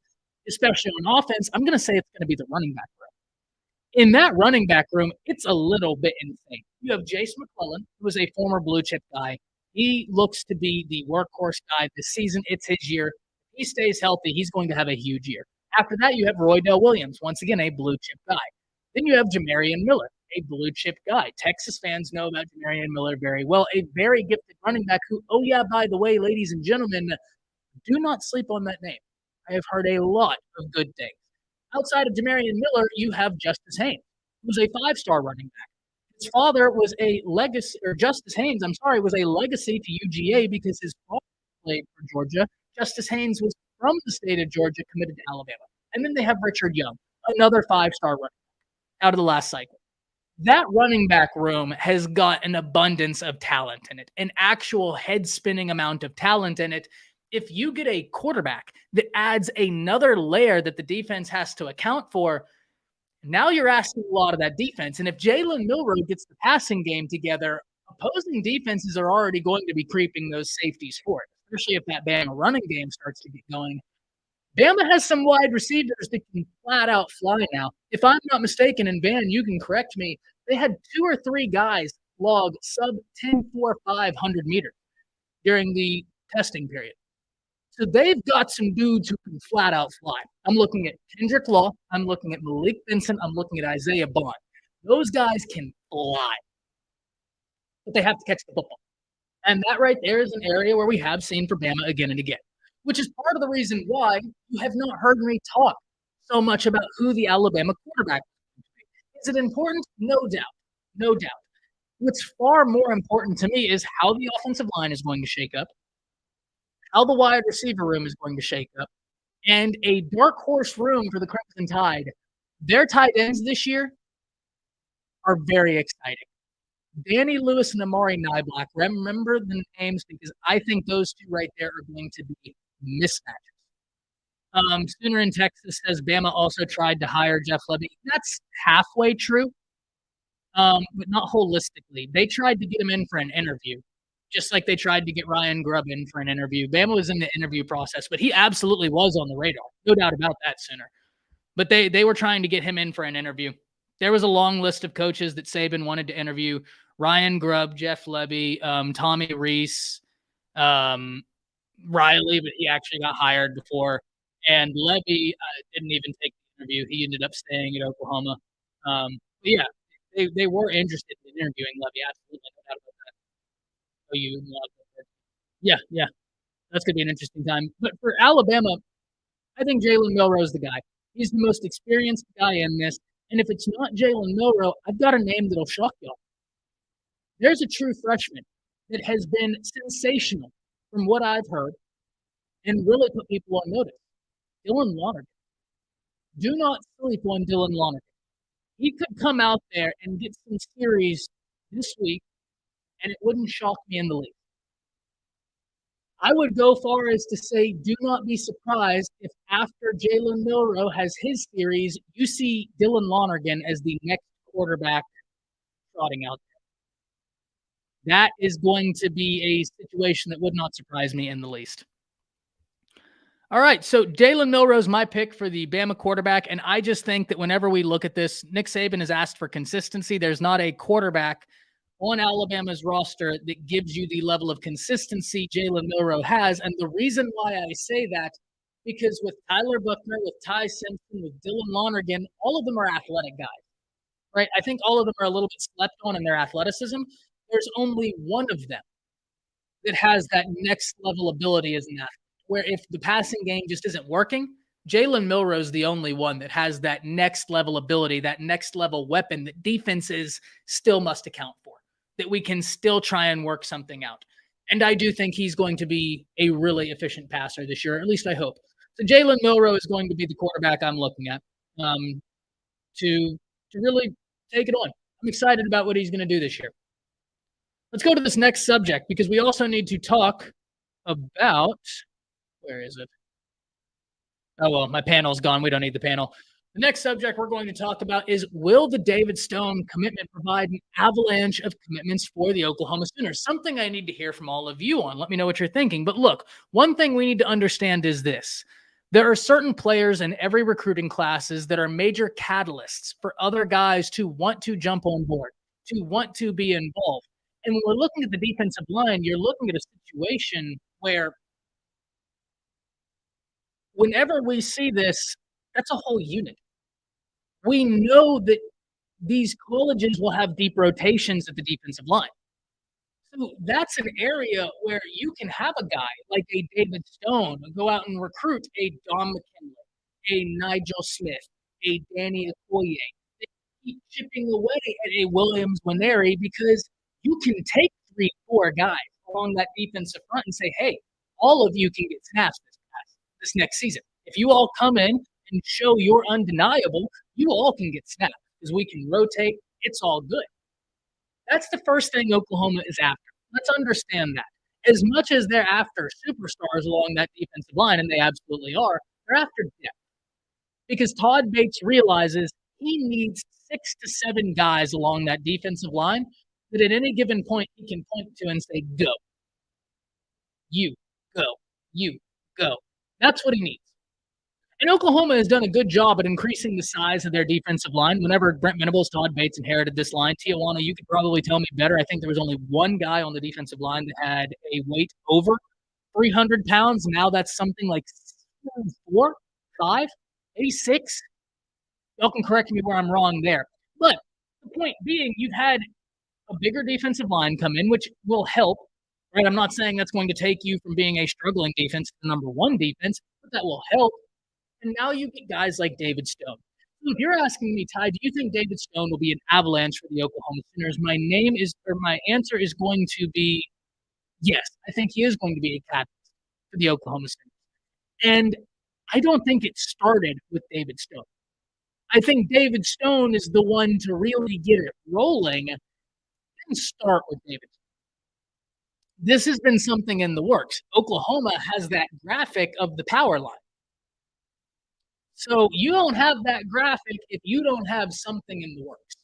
especially on offense, I'm going to say it's going to be the running back room. In that running back room, it's a little bit insane. You have Jace McClellan, who was a former blue chip guy. He looks to be the workhorse guy this season. It's his year. If he stays healthy, he's going to have a huge year. After that, you have Roydell Williams, once again, a blue chip guy. Then you have Jamarian Miller, a blue chip guy. Texas fans know about Jamarian Miller very well, a very gifted running back who, oh yeah, by the way, ladies and gentlemen, do not sleep on that name. I have heard a lot of good things. Outside of Jamarian Miller, you have Justice Haynes, who's a 5-star running back. His father was a legacy, or Justice Haynes, I'm sorry, was a legacy to UGA because his father played for Georgia. Justice Haynes was from the state of Georgia, committed to Alabama. And then they have Richard Young, another 5-star running back out of the last cycle. That running back room has got an abundance of talent in it, an actual head-spinning amount of talent in it. If you get a quarterback that adds another layer that the defense has to account for, now you're asking a lot of that defense. And if Jalen Milroe gets the passing game together, opposing defenses are already going to be creeping those safeties for it, especially if that Bama running game starts to get going. Bama has some wide receivers that can flat out fly now. If I'm not mistaken, and Van, you can correct me, they had 2 or 3 guys log sub 10.45 meters during the testing period. So they've got some dudes who can flat out fly. I'm looking at Kendrick Law. I'm looking at Malik Benson. I'm looking at Isaiah Bond. Those guys can fly, but they have to catch the football. And that right there is an area where we have seen for Bama again and again, which is part of the reason why you have not heard me talk so much about who the Alabama quarterback is. Is it important? No doubt. No doubt. What's far more important to me is how the offensive line is going to shake up, how the wide receiver room is going to shake up, and a dark horse room for the Crimson Tide. Their tight ends this year are very exciting. Danny Lewis and Amari Niblack, remember the names because I think those two right there are going to be mismatches. Sooner in Texas says Bama also tried to hire Jeff Lebby. That's halfway true, but not holistically. They tried to get him in for an interview, just like they tried to get Ryan Grubb in for an interview. Bama was in the interview process, but he absolutely was on the radar. No doubt about that, Sooner. But they were trying to get him in for an interview. There was a long list of coaches that Saban wanted to interview: Ryan Grubb, Jeff Lebby, Tommy Rees, Riley, but he actually got hired before. And Lebby didn't even take the interview. He ended up staying at Oklahoma. But yeah, they were interested in interviewing Lebby. Absolutely, no doubt about that. Oh, yeah, yeah. That's gonna be an interesting time. But for Alabama, I think Jalen Milroe's the guy. He's the most experienced guy in this. And if it's not Jalen Milroe, I've got a name that'll shock y'all. There's a true freshman that has been sensational from what I've heard and really put people on notice. Dylan Lonergan. Do not sleep on Dylan Lonergan. He could come out there and get some series this week, and it wouldn't shock me in the least. I would go far as to say, do not be surprised if after Jalen Milroe has his series, you see Dylan Lonergan as the next quarterback trotting out there. That is going to be a situation that would not surprise me in the least. All right, so Jalen Milroe's my pick for the Bama quarterback, and I just think that whenever we look at this, Nick Saban has asked for consistency. There's not a quarterback on Alabama's roster that gives you the level of consistency Jalen Milroe has, and the reason why I say that, because with Tyler Buchner, with Ty Simpson, with Dylan Lonergan, all of them are athletic guys, right? I think all of them are a little bit slept on in their athleticism. There's only one of them that has that next level ability as an athlete, where if the passing game just isn't working, Jalen Milroe is the only one that has that next level ability, that next level weapon that defenses still must account for, that we can still try and work something out. And I do think he's going to be a really efficient passer this year, or at least I hope. So Jalen Milroe is going to be the quarterback I'm looking at to really take it on. I'm excited about what he's going to do this year. Let's go to this next subject because we also need to talk about where is it? Oh, well, my panel's gone. We don't need the panel. The next subject we're going to talk about is, will the David Stone commitment provide an avalanche of commitments for the Oklahoma Sooners? Something I need to hear from all of you on. Let me know what you're thinking. But look, one thing we need to understand is this. There are certain players in every recruiting classes that are major catalysts for other guys to want to jump on board, to want to be involved. And when we're looking at the defensive line, you're looking at a situation where whenever we see this, that's a whole unit. We know that these colleges will have deep rotations at the defensive line. So that's an area where you can have a guy like a David Stone go out and recruit a Don McKinley, a Nigel Smith, a Danny Okoye. They keep chipping away at a Williams Winery because you can take 3-4 guys along that defensive front and say, hey, all of you can get snaps this next season. If you all come in and show you're undeniable, you all can get snapped because we can rotate. It's all good. That's the first thing Oklahoma is after. Let's understand that. As much as they're after superstars along that defensive line, and they absolutely are, they're after depth. Because Todd Bates realizes he needs 6 to 7 guys along that defensive line that at any given point he can point to and say, go. You, go. You, go. That's what he needs. And Oklahoma has done a good job at increasing the size of their defensive line. Whenever Brent Venables, Todd Bates inherited this line, Tijuana, you could probably tell me better. I think there was only one guy on the defensive line that had a weight over 300 pounds. Now that's something like 4, 5, maybe 6. Y'all can correct me where I'm wrong there. But the point being, you've had a bigger defensive line come in, which will help. Right? I'm not saying that's going to take you from being a struggling defense to the number 1 defense, but that will help. And now you get guys like David Stone. So if you're asking me, Ty, do you think David Stone will be an avalanche for the Oklahoma Sooners? My answer is going to be yes. I think he is going to be a catalyst for the Oklahoma Sooners. And I don't think it started with David Stone. I think David Stone is the one to really get it rolling and start with David Stone. This has been something in the works. Oklahoma has that graphic of the power line. So you don't have that graphic if you don't have something in the works.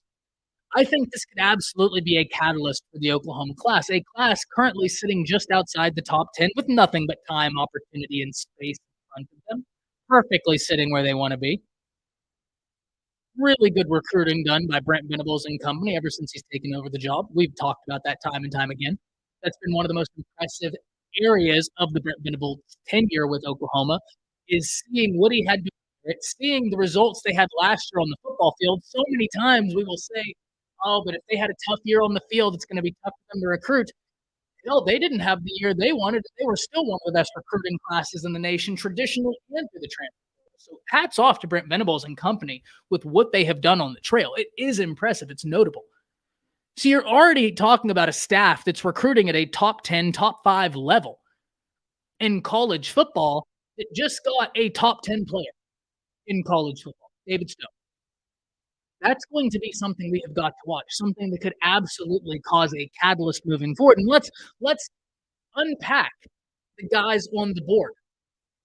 I think this could absolutely be a catalyst for the Oklahoma class, a class currently sitting just outside the top 10 with nothing but time, opportunity, and space in front of them, perfectly sitting where they want to be. Really good recruiting done by Brent Venables and company ever since he's taken over the job. We've talked about that time and time again. That's been one of the most impressive areas of the Brent Venables tenure with Oklahoma is seeing what he had to seeing the results they had last year on the football field. So many times we will say, oh, but if they had a tough year on the field, it's going to be tough for them to recruit. Hell, they didn't have the year they wanted. They were still one of the best recruiting classes in the nation, traditionally and through the transfer. So hats off to Brent Venables and company with what they have done on the trail. It is impressive. It's notable. So you're already talking about a staff that's recruiting at a top 10, top 5 level in college football that just got a top 10 player in college football, David Stone. That's going to be something we have got to watch, something that could absolutely cause a catalyst moving forward. And let's unpack the guys on the board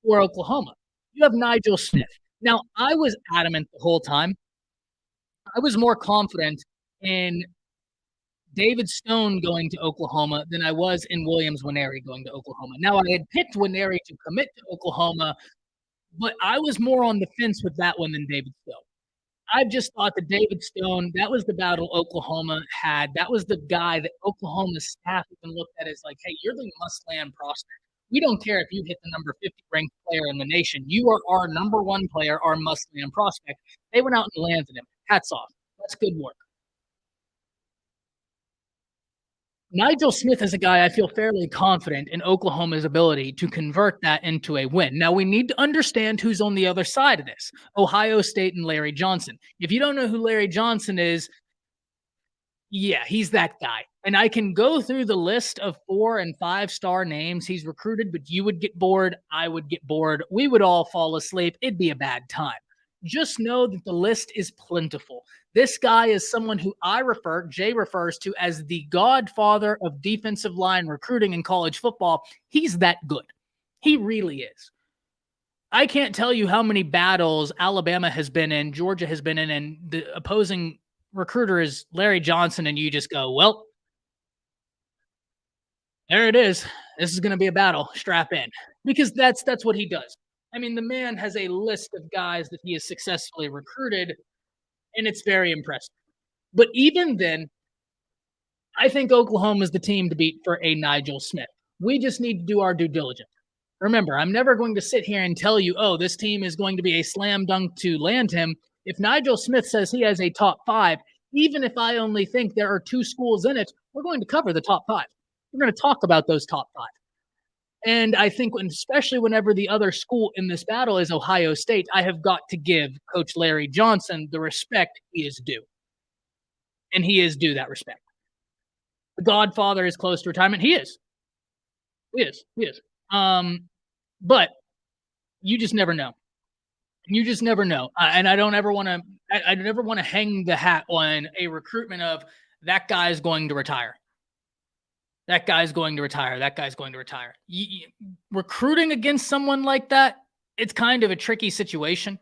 for Oklahoma. You have Nigel Smith. Now, I was adamant the whole time. I was more confident in David Stone going to Oklahoma than I was in Williams Nwaneri going to Oklahoma. Now, I had picked Nwaneri to commit to Oklahoma, but I was more on the fence with that one than David Stone. I just thought that David Stone, that was the battle Oklahoma had. That was the guy that Oklahoma's staff even looked at as like, hey, you're the must-land prospect. We don't care if you hit the number 50 ranked player in the nation. You are our number one player, our must-land prospect. They went out and landed him. Hats off. That's good work. Nigel Smith is a guy I feel fairly confident in Oklahoma's ability to convert that into a win. Now, we need to understand who's on the other side of this. Ohio State and Larry Johnson. If you don't know who Larry Johnson is, yeah, he's that guy. And I can go through the list of 4 and 5-star names he's recruited, but you would get bored. I would get bored. We would all fall asleep. It'd be a bad time. Just know that the list is plentiful. This guy is someone who Jay refers to as the godfather of defensive line recruiting in college football. He's that good. He really is. I can't tell you how many battles Alabama has been in, Georgia has been in, and the opposing recruiter is Larry Johnson, and you just go, well, there it is. This is going to be a battle. Strap in, because that's what he does. I mean, the man has a list of guys that he has successfully recruited, and it's very impressive. But even then, I think Oklahoma is the team to beat for a Nigel Smith. We just need to do our due diligence. Remember, I'm never going to sit here and tell you, oh, this team is going to be a slam dunk to land him. If Nigel Smith says he has a top 5, even if I only think there are 2 schools in it, we're going to cover the top 5. We're going to talk about those top 5. And I think especially whenever the other school in this battle is Ohio State, I have got to give Coach Larry Johnson the respect he is due. And he is due that respect. The Godfather is close to retirement. He is. He is. He is. But you just never know. You just never know. And I don't ever want to, I never want to hang the hat on a recruitment of that guy is going to retire. That guy's going to retire. That guy's going to retire. Recruiting against someone like that, it's kind of a tricky situation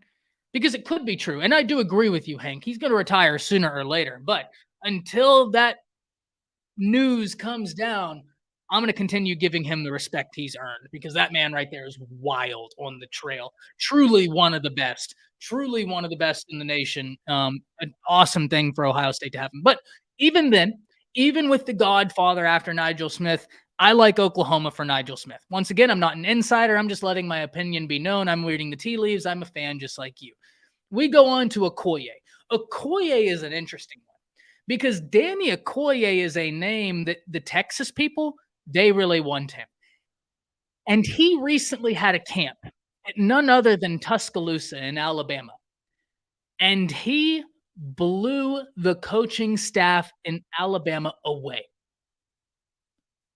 because it could be true. And I do agree with you, Hank. He's going to retire sooner or later. But until that news comes down, I'm going to continue giving him the respect he's earned because that man right there is wild on the trail. Truly one of the best. Truly one of the best in the nation. An awesome thing for Ohio State to happen. But even then, even with the Godfather after Nigel Smith, I like Oklahoma for Nigel Smith. Once again, I'm not an insider. I'm just letting my opinion be known. I'm reading the tea leaves. I'm a fan just like you. We go on to Okoye. Okoye is an interesting one because Danny Okoye is a name that the Texas people, they really want him. And he recently had a camp at none other than Tuscaloosa in Alabama. And he blew the coaching staff in Alabama away.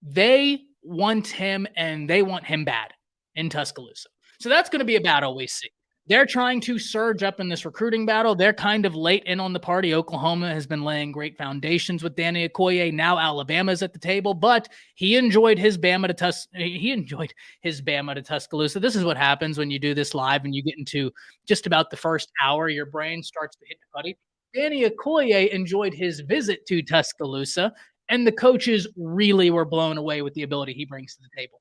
They want him, and they want him bad in Tuscaloosa. So that's going to be a battle we see. They're trying to surge up in this recruiting battle. They're kind of late in on the party. Oklahoma has been laying great foundations with Danny Okoye. Now Alabama's at the table, but he enjoyed his Bama to Tuscaloosa. This is what happens when you do this live and you get into just about the first hour. Your brain starts to hit the putty. Danny Okoye enjoyed his visit to Tuscaloosa, and the coaches really were blown away with the ability he brings to the table.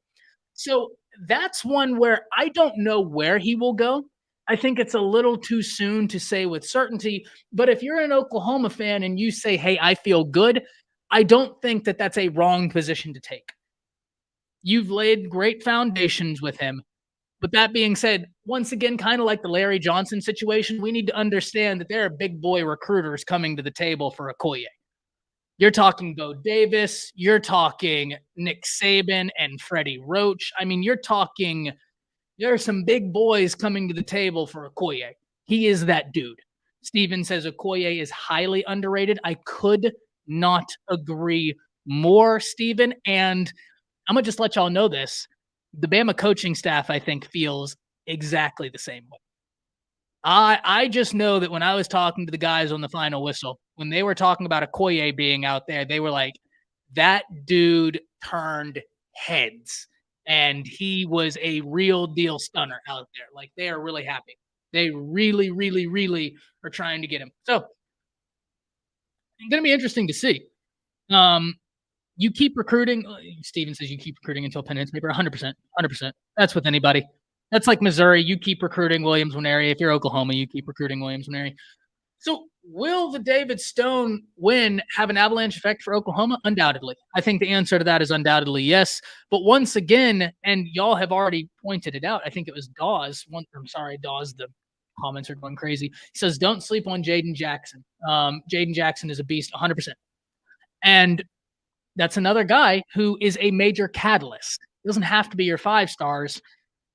So that's one where I don't know where he will go. I think it's a little too soon to say with certainty, but if you're an Oklahoma fan and you say, hey, I feel good, I don't think that that's a wrong position to take. You've laid great foundations with him. But that being said, once again, kind of like the Larry Johnson situation, we need to understand that there are big boy recruiters coming to the table for Okoye. You're talking Bo Davis. You're talking Nick Saban and Freddie Roach. I mean, you're talking there are some big boys coming to the table for Okoye. He is that dude. Steven says Okoye is highly underrated. I could not agree more, Steven. And I'm going to just let y'all know this. The Bama coaching staff, I think, feels exactly the same way. I just know that when I was talking to the guys on the final whistle, when they were talking about Okoye being out there, they were like, that dude turned heads and he was a real deal stunner out there. Like they are really happy. They really, really, really are trying to get him. So it's going to be interesting to see. You keep recruiting. Steven says you keep recruiting until pen and paper. 100%. 100%. That's with anybody. That's like Missouri. You keep recruiting Williams Nwaneri. If you're Oklahoma, you keep recruiting Williams Nwaneri. So will the David Stone win have an avalanche effect for Oklahoma? Undoubtedly. I think the answer to that is undoubtedly yes. But once again, and y'all have already pointed it out, I think it was Dawes. I'm sorry, Dawes, the comments are going crazy. He says, don't sleep on Jaden Jackson. Jaden Jackson is a beast, 100%. And that's another guy who is a major catalyst. It doesn't have to be your 5 stars.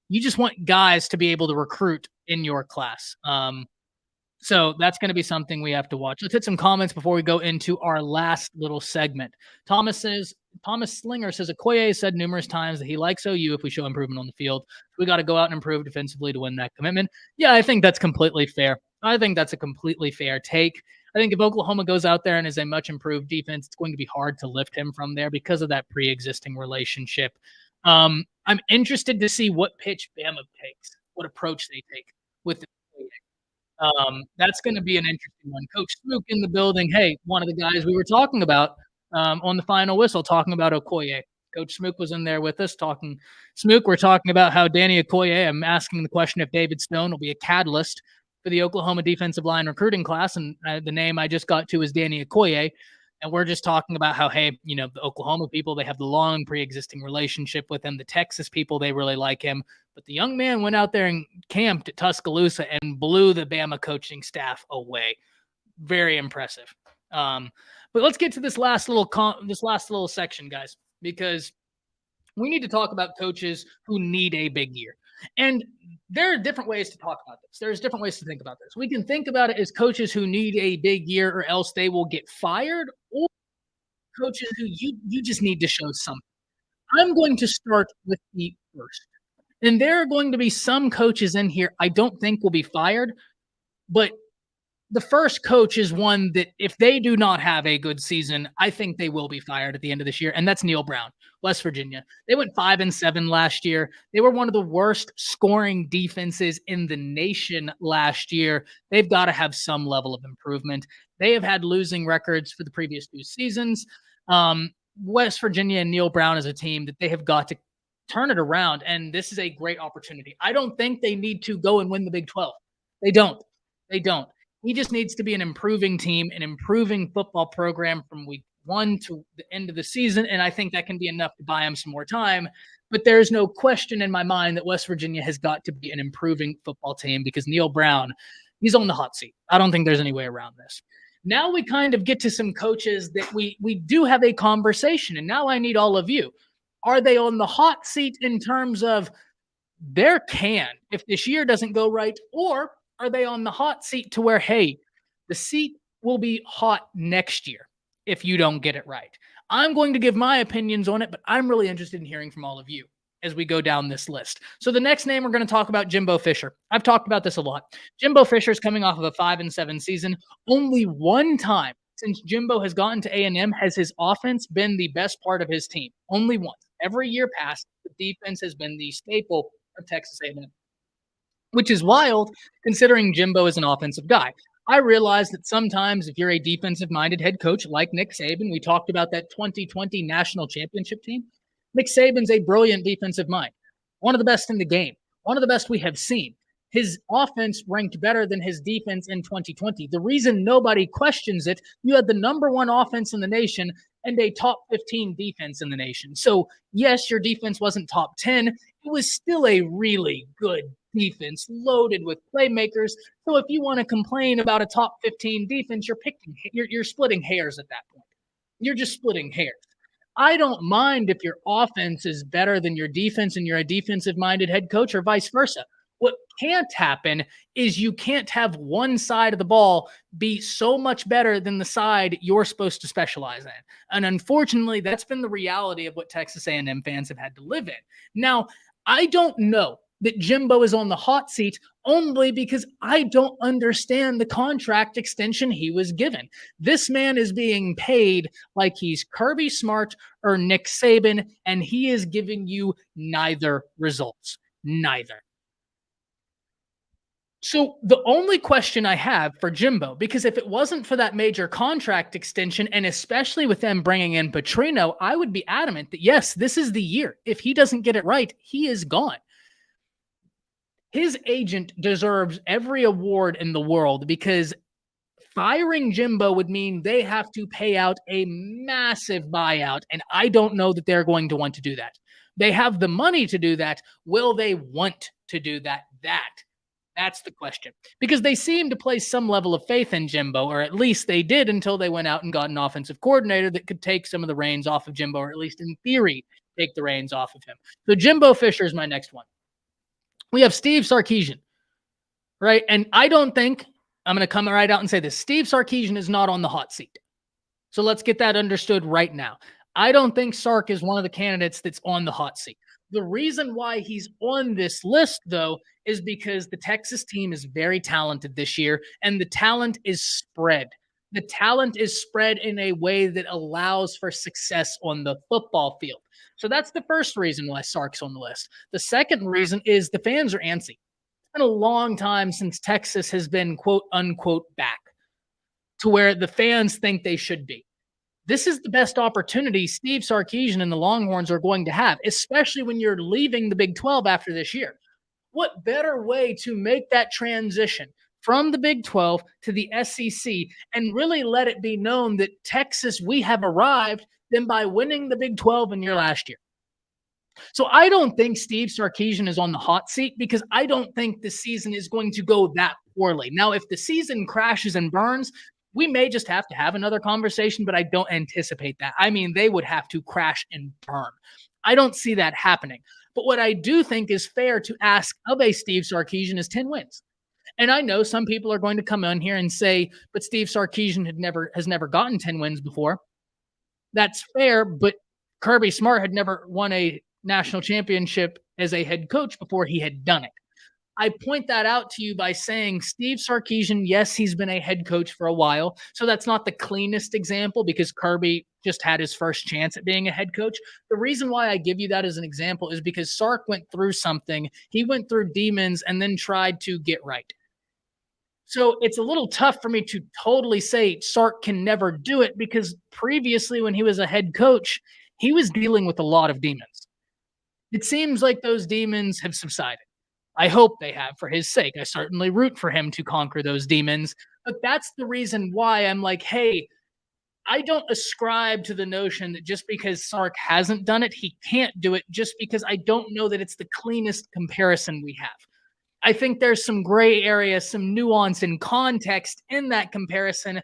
You just want guys to be able to recruit in your class. So that's going to be something we have to watch. Let's hit some comments before we go into our last little segment. Thomas Slinger says, Okoye said numerous times that he likes OU if we show improvement on the field. We got to go out and improve defensively to win that commitment. Yeah, I think that's completely fair. I think that's a completely fair take. I think if Oklahoma goes out there and is a much improved defense, it's going to be hard to lift him from there because of that pre-existing relationship. I'm interested to see what pitch Bama takes, what approach they take with the that's going to be an interesting one. Coach Smook in the building. Hey, one of the guys we were talking about on the final whistle, talking about Okoye. Coach Smook was in there with us talking. Smook, we're talking about how Danny Okoye, I'm asking the question if David Stone will be a catalyst for the Oklahoma defensive line recruiting class. And the name I just got to is Danny Okoye. And we're just talking about how, hey, you know, the Oklahoma people, they have the long pre-existing relationship with him. The Texas people, they really like him. But the young man went out there and camped at Tuscaloosa and blew the Bama coaching staff away. Very impressive. But let's get to this last little section, guys, because we need to talk about coaches who need a big year. And there are different ways to talk about this. There's different ways to think about this. We can think about it as coaches who need a big year or else they will get fired, or coaches who you just need to show something. I'm going to start with the first. And there are going to be some coaches in here I don't think will be fired, but the first coach is one that if they do not have a good season, I think they will be fired at the end of this year, and that's Neil Brown, West Virginia. They went 5-7 last year. They were one of the worst scoring defenses in the nation last year. They've got to have some level of improvement. They have had losing records for the previous 2 seasons. West Virginia and Neil Brown is a team that they have got to turn it around, and this is a great opportunity. I don't think they need to go and win the Big 12. They don't. He just needs to be an improving team, an improving football program from week 1 to the end of the season, and I think that can be enough to buy him some more time. But there's no question in my mind that West Virginia has got to be an improving football team because Neil Brown, he's on the hot seat. I don't think there's any way around this. Now we kind of get to some coaches that we do have a conversation, and now I need all of you. Are they on the hot seat in terms of their can if this year doesn't go right, or are they on the hot seat to where, hey, the seat will be hot next year if you don't get it right? I'm going to give my opinions on it, but I'm really interested in hearing from all of you as we go down this list. So the next name we're going to talk about, Jimbo Fisher. I've talked about this a lot. Jimbo Fisher is coming off of a 5-7 season. Only one time since Jimbo has gotten to A&M has his offense been the best part of his team. Only once. Every year past, the defense has been the staple of Texas A&M. Which is wild considering Jimbo is an offensive guy. I realize that sometimes if you're a defensive-minded head coach like Nick Saban, we talked about that 2020 national championship team, Nick Saban's a brilliant defensive mind, one of the best in the game, one of the best we have seen. His offense ranked better than his defense in 2020. The reason nobody questions it, you had the number 1 offense in the nation and a top 15 defense in the nation. So, yes, your defense wasn't top 10. It was still a really good defense loaded with playmakers. So if you want to complain about a top 15 defense, you're splitting hairs at that point. You're just splitting hairs. I don't mind if your offense is better than your defense and you're a defensive minded head coach or vice versa. What can't happen is you can't have one side of the ball be so much better than the side you're supposed to specialize in. And unfortunately, that's been the reality of what Texas A&M fans have had to live in. Now, I don't know that Jimbo is on the hot seat only because I don't understand the contract extension he was given. This man is being paid like he's Kirby Smart or Nick Saban, and he is giving you neither results. Neither. So the only question I have for Jimbo, because if it wasn't for that major contract extension, and especially with them bringing in Petrino, I would be adamant that yes, this is the year. If he doesn't get it right, he is gone. His agent deserves every award in the world because firing Jimbo would mean they have to pay out a massive buyout, and I don't know that they're going to want to do that. They have the money to do that. Will they want to do that? That's the question. Because they seem to place some level of faith in Jimbo, or at least they did until they went out and got an offensive coordinator that could take some of the reins off of Jimbo, or at least in theory, take the reins off of him. So Jimbo Fisher is my next one. We have Steve Sarkisian, right? And I don't think I'm going to come right out and say this. Steve Sarkisian is not on the hot seat. So let's get that understood right now. I don't think Sark is one of the candidates that's on the hot seat. The reason why he's on this list, though, is because the Texas team is very talented this year, and the talent is spread. The talent is spread in a way that allows for success on the football field. So that's the first reason why Sark's on the list. The second reason is the fans are antsy. It's been a long time since Texas has been quote unquote back to where the fans think they should be. This is the best opportunity Steve Sarkisian and the Longhorns are going to have, especially when you're leaving the Big 12 after this year. What better way to make that transition from the Big 12 to the SEC and really let it be known that Texas, we have arrived, than by winning the Big 12 in your last year? So I don't think Steve Sarkisian is on the hot seat because I don't think the season is going to go that poorly. Now, if the season crashes and burns, we may just have to have another conversation, but I don't anticipate that. I mean, they would have to crash and burn. I don't see that happening. But what I do think is fair to ask of a Steve Sarkisian is 10 wins. And I know some people are going to come on here and say, but Steve Sarkisian has never gotten 10 wins before. That's fair, but Kirby Smart had never won a national championship as a head coach before he had done it. I point that out to you by saying Steve Sarkisian, yes, he's been a head coach for a while. So that's not the cleanest example because Kirby just had his first chance at being a head coach. The reason why I give you that as an example is because Sark went through something. He went through demons and then tried to get right. So it's a little tough for me to totally say Sark can never do it because previously when he was a head coach, he was dealing with a lot of demons. It seems like those demons have subsided. I hope they have for his sake. I certainly root for him to conquer those demons. But that's the reason why I'm like, hey, I don't ascribe to the notion that just because Sark hasn't done it, he can't do it just because I don't know that it's the cleanest comparison we have. I think there's some gray area, some nuance and context in that comparison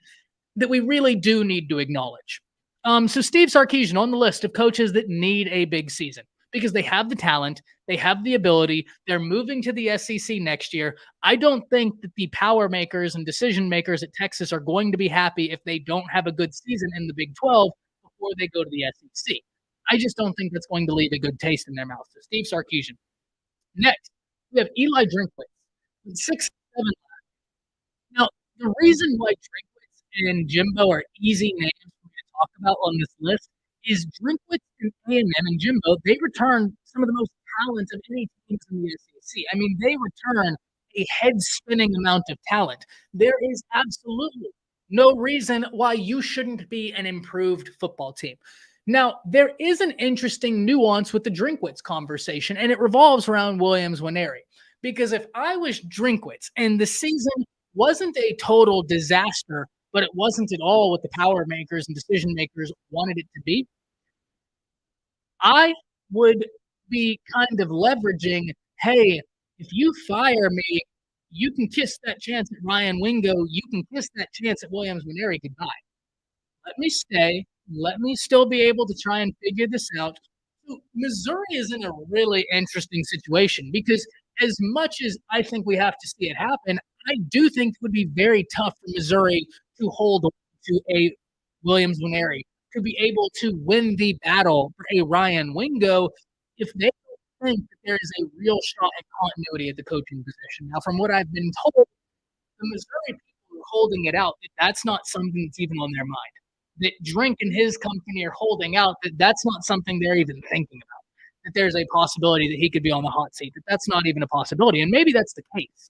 that we really do need to acknowledge. So Steve Sarkisian on the list of coaches that need a big season because they have the talent, they have the ability, they're moving to the SEC next year. I don't think that the power makers and decision makers at Texas are going to be happy if they don't have a good season in the Big 12 before they go to the SEC. I just don't think that's going to leave a good taste in their mouth. So Steve Sarkisian. Next, we have Eli Drinkwitz, 6'7". Now, the reason why Drinkwitz and Jimbo are easy names for me to talk about on this list is Drinkwitz and A&M and Jimbo, they return some of the most talent of any teams in the SEC. I mean, they return a head-spinning amount of talent. There is absolutely no reason why you shouldn't be an improved football team. Now, there is an interesting nuance with the Drinkwitz conversation, and it revolves around Williams Nwaneri. Because if I was Drinkwitz and the season wasn't a total disaster, but it wasn't at all what the power makers and decision makers wanted it to be, I would be kind of leveraging, hey, if you fire me, you can kiss that chance at Ryan Wingo. You can kiss that chance at Williams Nwaneri goodbye. Let me stay. Let me still be able to try and figure this out. So Missouri is in a really interesting situation because as much as I think we have to see it happen, I do think it would be very tough for Missouri to hold to a Williams Winery, to be able to win the battle for a Ryan Wingo if they don't think that there is a real shot at continuity at the coaching position. Now, from what I've been told, the Missouri people are holding it out. That's not something that's even on their mind. That Drink and his company are holding out. That's not something they're even thinking about. That there's a possibility that he could be on the hot seat. That's not even a possibility, and maybe that's the case.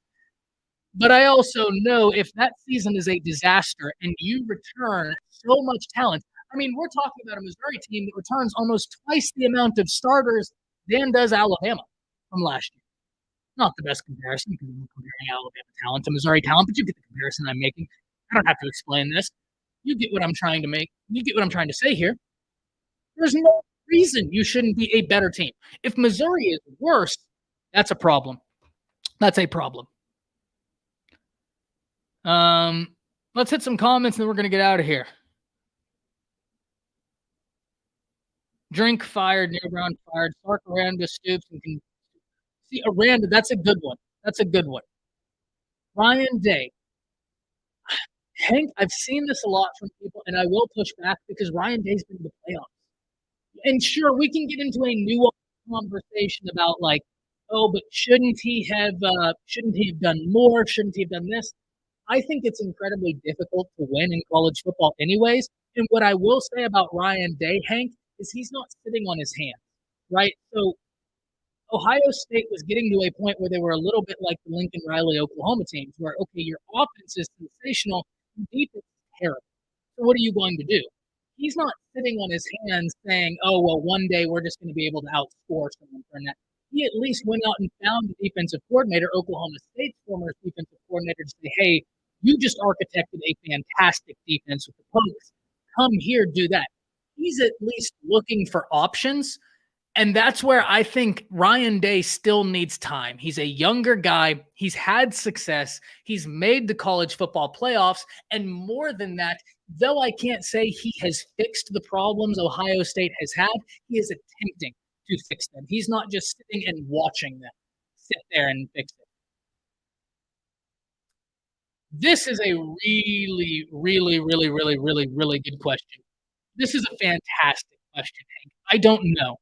But I also know if that season is a disaster and you return so much talent, I mean, we're talking about a Missouri team that returns almost twice the amount of starters than does Alabama from last year. Not the best comparison because I'm comparing Alabama talent to Missouri talent, but you get the comparison I'm making. I don't have to explain this. You get what I'm trying to make. You get what I'm trying to say here. There's no reason you shouldn't be a better team. If Missouri is worse, that's a problem. That's a problem. Let's hit some comments and then we're going to get out of here. Drink fired, Neil Brown fired, Sark Aranda Stoops and can see Aranda. That's a good one. That's a good one. Ryan Day. Hank, I've seen this a lot from people, and I will push back because Ryan Day's been in the playoffs. And sure, we can get into a nuanced conversation about like, oh, but shouldn't he have done more? Shouldn't he have done this? I think it's incredibly difficult to win in college football, anyways. And what I will say about Ryan Day, Hank, is he's not sitting on his hands, right? So Ohio State was getting to a point where they were a little bit like the Lincoln Riley Oklahoma teams, where okay, your offense is sensational, your defense is terrible. So what are you going to do? He's not sitting on his hands saying, "Oh well, one day we're just going to be able to outscore someone for that." He at least went out and found the defensive coordinator, Oklahoma State's former defensive coordinator, to say, "Hey, you just architected a fantastic defense with the Pokes. Come here, do that." He's at least looking for options. And that's where I think Ryan Day still needs time. He's a younger guy. He's had success. He's made the college football playoffs. And more than that, though I can't say he has fixed the problems Ohio State has had, he is attempting to fix them. He's not just sitting and watching them sit there and fix it. This is a really, really, really, really, really, really good question. This is a fantastic question, Hank. I don't know.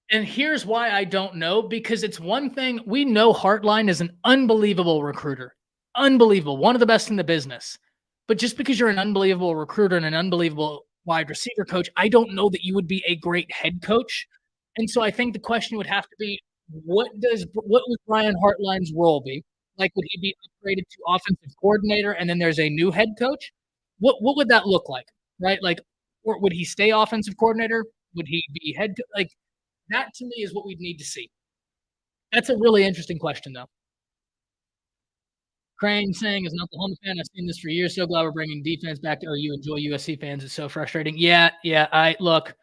And here's why I don't know, because it's one thing we know Hartline is an unbelievable recruiter. Unbelievable. One of the best in the business. But just because you're an unbelievable recruiter and an unbelievable wide receiver coach, I don't know that you would be a great head coach. And so I think the question would have to be, what would Brian Hartline's role be? Like, would he be upgraded to offensive coordinator and then there's a new head coach? What would that look like? Right? Like, or would he stay offensive coordinator? Would he be head like that to me is what we'd need to see. That's a really interesting question, though. Crane saying, as an Oklahoma fan, I've seen this for years. So glad we're bringing defense back to OU. Enjoy USC fans. It's so frustrating. Yeah. I want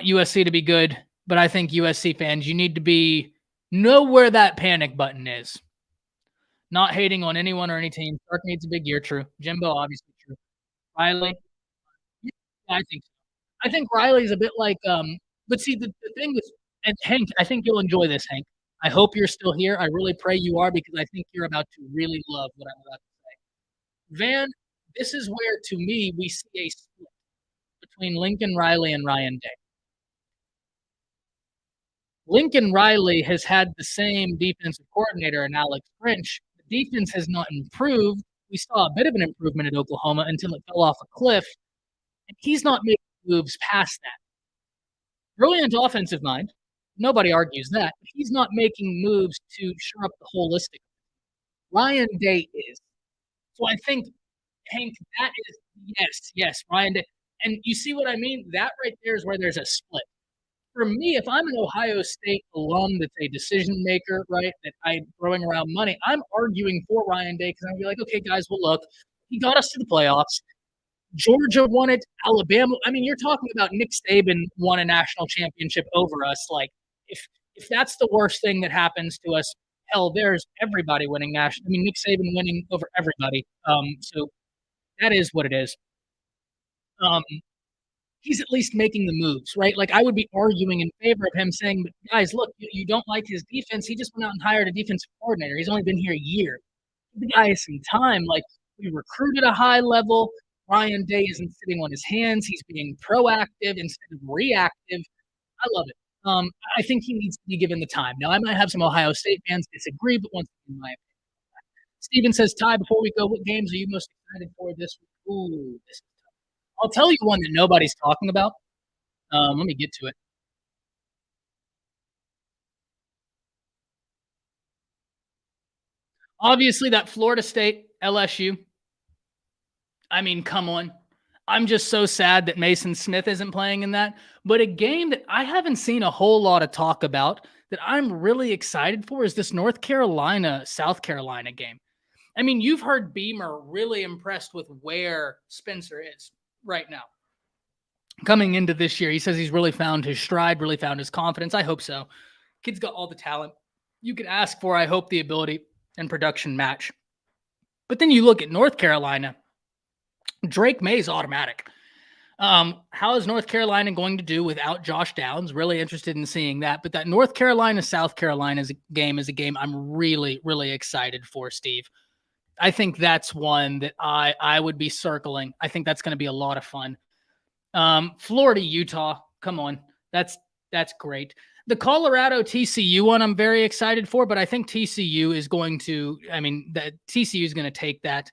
USC to be good, but I think USC fans, you need to know where that panic button is. Not hating on anyone or any team. Stark needs a big year. True. Jimbo, obviously true. Riley, yeah, I think so. I think Riley's a bit like, but see, the thing is, and Hank, I think you'll enjoy this, Hank. I hope you're still here. I really pray you are because I think you're about to really love what I'm about to say. Van, this is where, to me, we see a split between Lincoln Riley and Ryan Day. Lincoln Riley has had the same defensive coordinator in Alex Grinch. The defense has not improved. We saw a bit of an improvement at Oklahoma until it fell off a cliff, and he's not making moves past that. Brilliant offensive mind. Nobody argues that. But he's not making moves to shore up the holistic. Ryan Day is. So I think, Hank, that is, yes, Ryan Day. And you see what I mean? That right there is where there's a split. For me, if I'm an Ohio State alum that's a decision maker, right, that I'm throwing around money, I'm arguing for Ryan Day because I'm going to be like, okay, guys, well, look, he got us to the playoffs. Georgia won it. Alabama. I mean, you're talking about Nick Saban won a national championship over us. Like, if that's the worst thing that happens to us, hell, there's everybody winning national. I mean, Nick Saban winning over everybody. So that is what it is. Um, he's at least making the moves, right? Like, I would be arguing in favor of him saying, "Guys, look, you don't like his defense. He just went out and hired a defensive coordinator. He's only been here a year. Give the guy some time. Like, we recruit at a high level. Ryan Day isn't sitting on his hands. He's being proactive instead of reactive. I love it. I think he needs to be given the time. Now, I might have some Ohio State fans disagree, but once again, my opinion. Steven says, Ty, before we go, what games are you most excited for this week? Ooh, this, I'll tell you one that nobody's talking about. Let me get to it. Obviously, that Florida State LSU. I mean, come on. I'm just so sad that Mason Smith isn't playing in that. But a game that I haven't seen a whole lot of talk about that I'm really excited for is this North Carolina South Carolina game. I mean, you've heard Beamer really impressed with where Spencer is right now. Coming into this year, he says he's really found his stride, really found his confidence. I hope so. Kid's got all the talent you could ask for. I hope the ability and production match. But then you look at North Carolina, Drake May's automatic. How is North Carolina going to do without Josh Downs? Really interested in seeing that. But that North Carolina South Carolina is a game I'm really, really excited for, Steve. I think that's one that I would be circling. I think that's going to be a lot of fun. Florida, Utah, come on. That's great. The Colorado TCU one I'm very excited for, but I think TCU is going to, that TCU is going to take that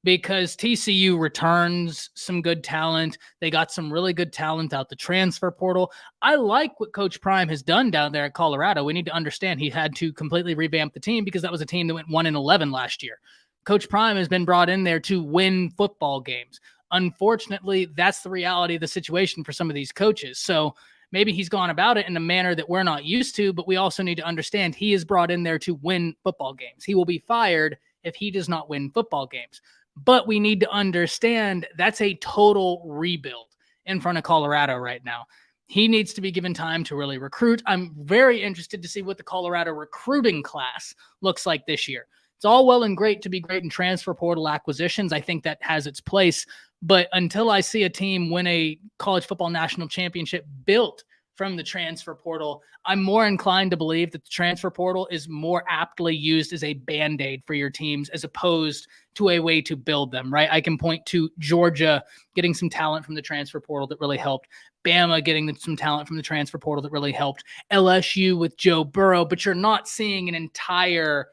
because TCU returns some good talent. They got some really good talent out the transfer portal. I like what Coach Prime has done down there at Colorado. We need to understand he had to completely revamp the team because that was a team that went 1-11 last year. Coach Prime has been brought in there to win football games. Unfortunately, that's the reality of the situation for some of these coaches. So maybe he's gone about it in a manner that we're not used to, but we also need to understand he is brought in there to win football games. He will be fired if he does not win football games. But we need to understand that's a total rebuild in front of Colorado right now. He needs to be given time to really recruit. I'm very interested to see what the Colorado recruiting class looks like this year. It's all well and great to be great in transfer portal acquisitions. I think that has its place. But until I see a team win a college football national championship built from the transfer portal, I'm more inclined to believe that the transfer portal is more aptly used as a Band-Aid for your teams as opposed to a way to build them, right? I can point to Georgia getting some talent from the transfer portal that really helped. Bama getting some talent from the transfer portal that really helped. LSU with Joe Burrow, but you're not seeing an entire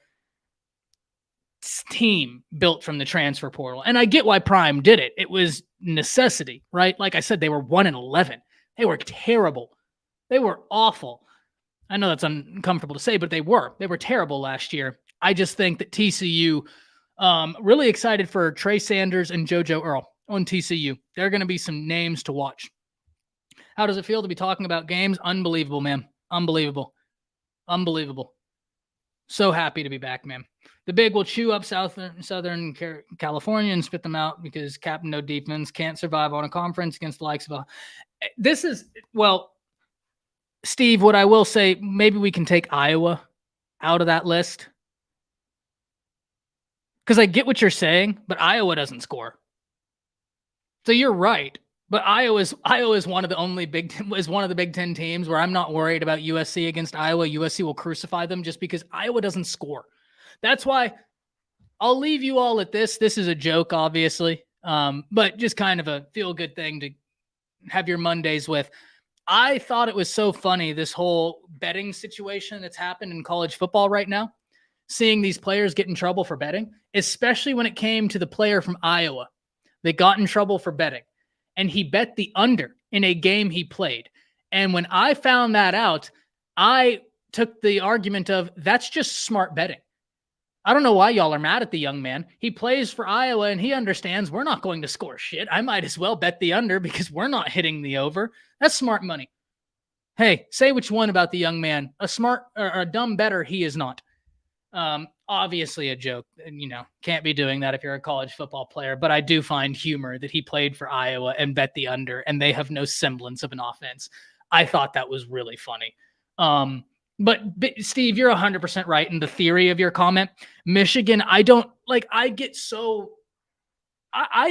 team built from the transfer portal. And I get why Prime did it. It was necessity, right? Like I said, they were 1-11. They were terrible. They were awful. I know that's uncomfortable to say, but they were terrible last year. I just think that TCU, really excited for Trey Sanders and JoJo Earl on TCU. There are going to be some names to watch. How does it feel to be talking about games? Unbelievable, man. Unbelievable. So happy to be back, man. The Big will chew up Southern California and spit them out because Captain No Defense can't survive on a conference against the likes of Steve, what I will say, maybe we can take Iowa out of that list. Because I get what you're saying, but Iowa doesn't score. So you're right. But Iowa is one of the Big Ten teams where I'm not worried about USC against Iowa. USC will crucify them just because Iowa doesn't score. That's why I'll leave you all at this. This is a joke, obviously, but just kind of a feel-good thing to have your Mondays with. I thought it was so funny, this whole betting situation that's happened in college football right now, seeing these players get in trouble for betting, especially when it came to the player from Iowa that got in trouble for betting. And he bet the under in a game he played. And when I found that out, I took the argument of that's just smart betting. I don't know why y'all are mad at the young man. He plays for Iowa and he understands we're not going to score shit. I might as well bet the under because we're not hitting the over. That's smart money. Hey, say which one about the young man. A smart or a dumb bettor, he is not. Obviously a joke. Can't be doing that if you're a college football player. But I do find humor that he played for Iowa and bet the under, and they have no semblance of an offense. I thought that was really funny. But Steve, you're 100% right in the theory of your comment. Michigan, I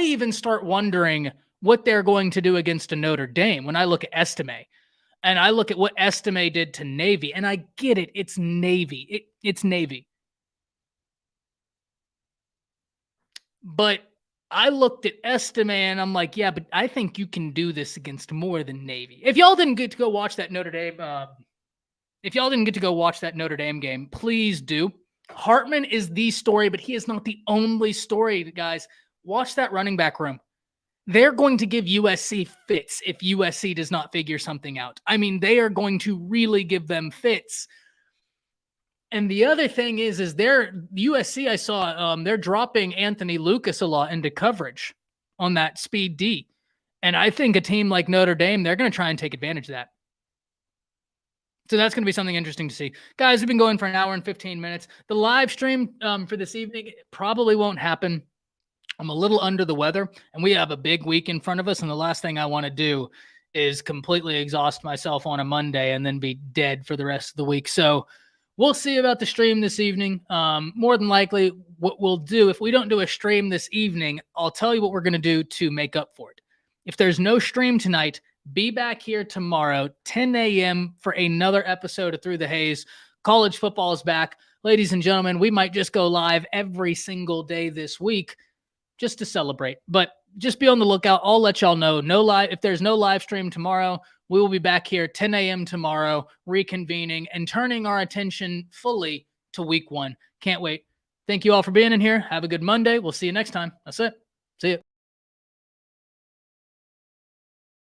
even start wondering what they're going to do against a Notre Dame when I look at Estime. And I look at what Estime did to Navy, and I get it. It's Navy. It's Navy. But I looked at Estime, and I'm like, yeah, but I think you can do this against more than Navy. If y'all didn't get to go watch that Notre Dame game, please do. Hartman is the story, but he is not the only story, guys. Watch that running back room. They're going to give USC fits if USC does not figure something out. I mean, they are going to really give them fits. And the other thing is they're USC, I saw they're dropping Anthony Lucas a lot into coverage on that speed D. And I think a team like Notre Dame, they're going to try and take advantage of that. So that's going to be something interesting to see. Guys, we've been going for an hour and 15 minutes. The live stream for this evening probably won't happen. I'm a little under the weather, and we have a big week in front of us, and the last thing I want to do is completely exhaust myself on a Monday and then be dead for the rest of the week. So we'll see about the stream this evening. More than likely, what we'll do, if we don't do a stream this evening, I'll tell you what we're going to do to make up for it. If there's no stream tonight, be back here tomorrow, 10 a.m. for another episode of Through the Haze. College football is back. Ladies and gentlemen, we might just go live every single day this week just to celebrate. But just be on the lookout. I'll let y'all know. If there's no live stream tomorrow, we will be back here 10 a.m. tomorrow, reconvening and turning our attention fully to week 1. Can't wait. Thank you all for being in here. Have a good Monday. We'll see you next time. That's it. See you.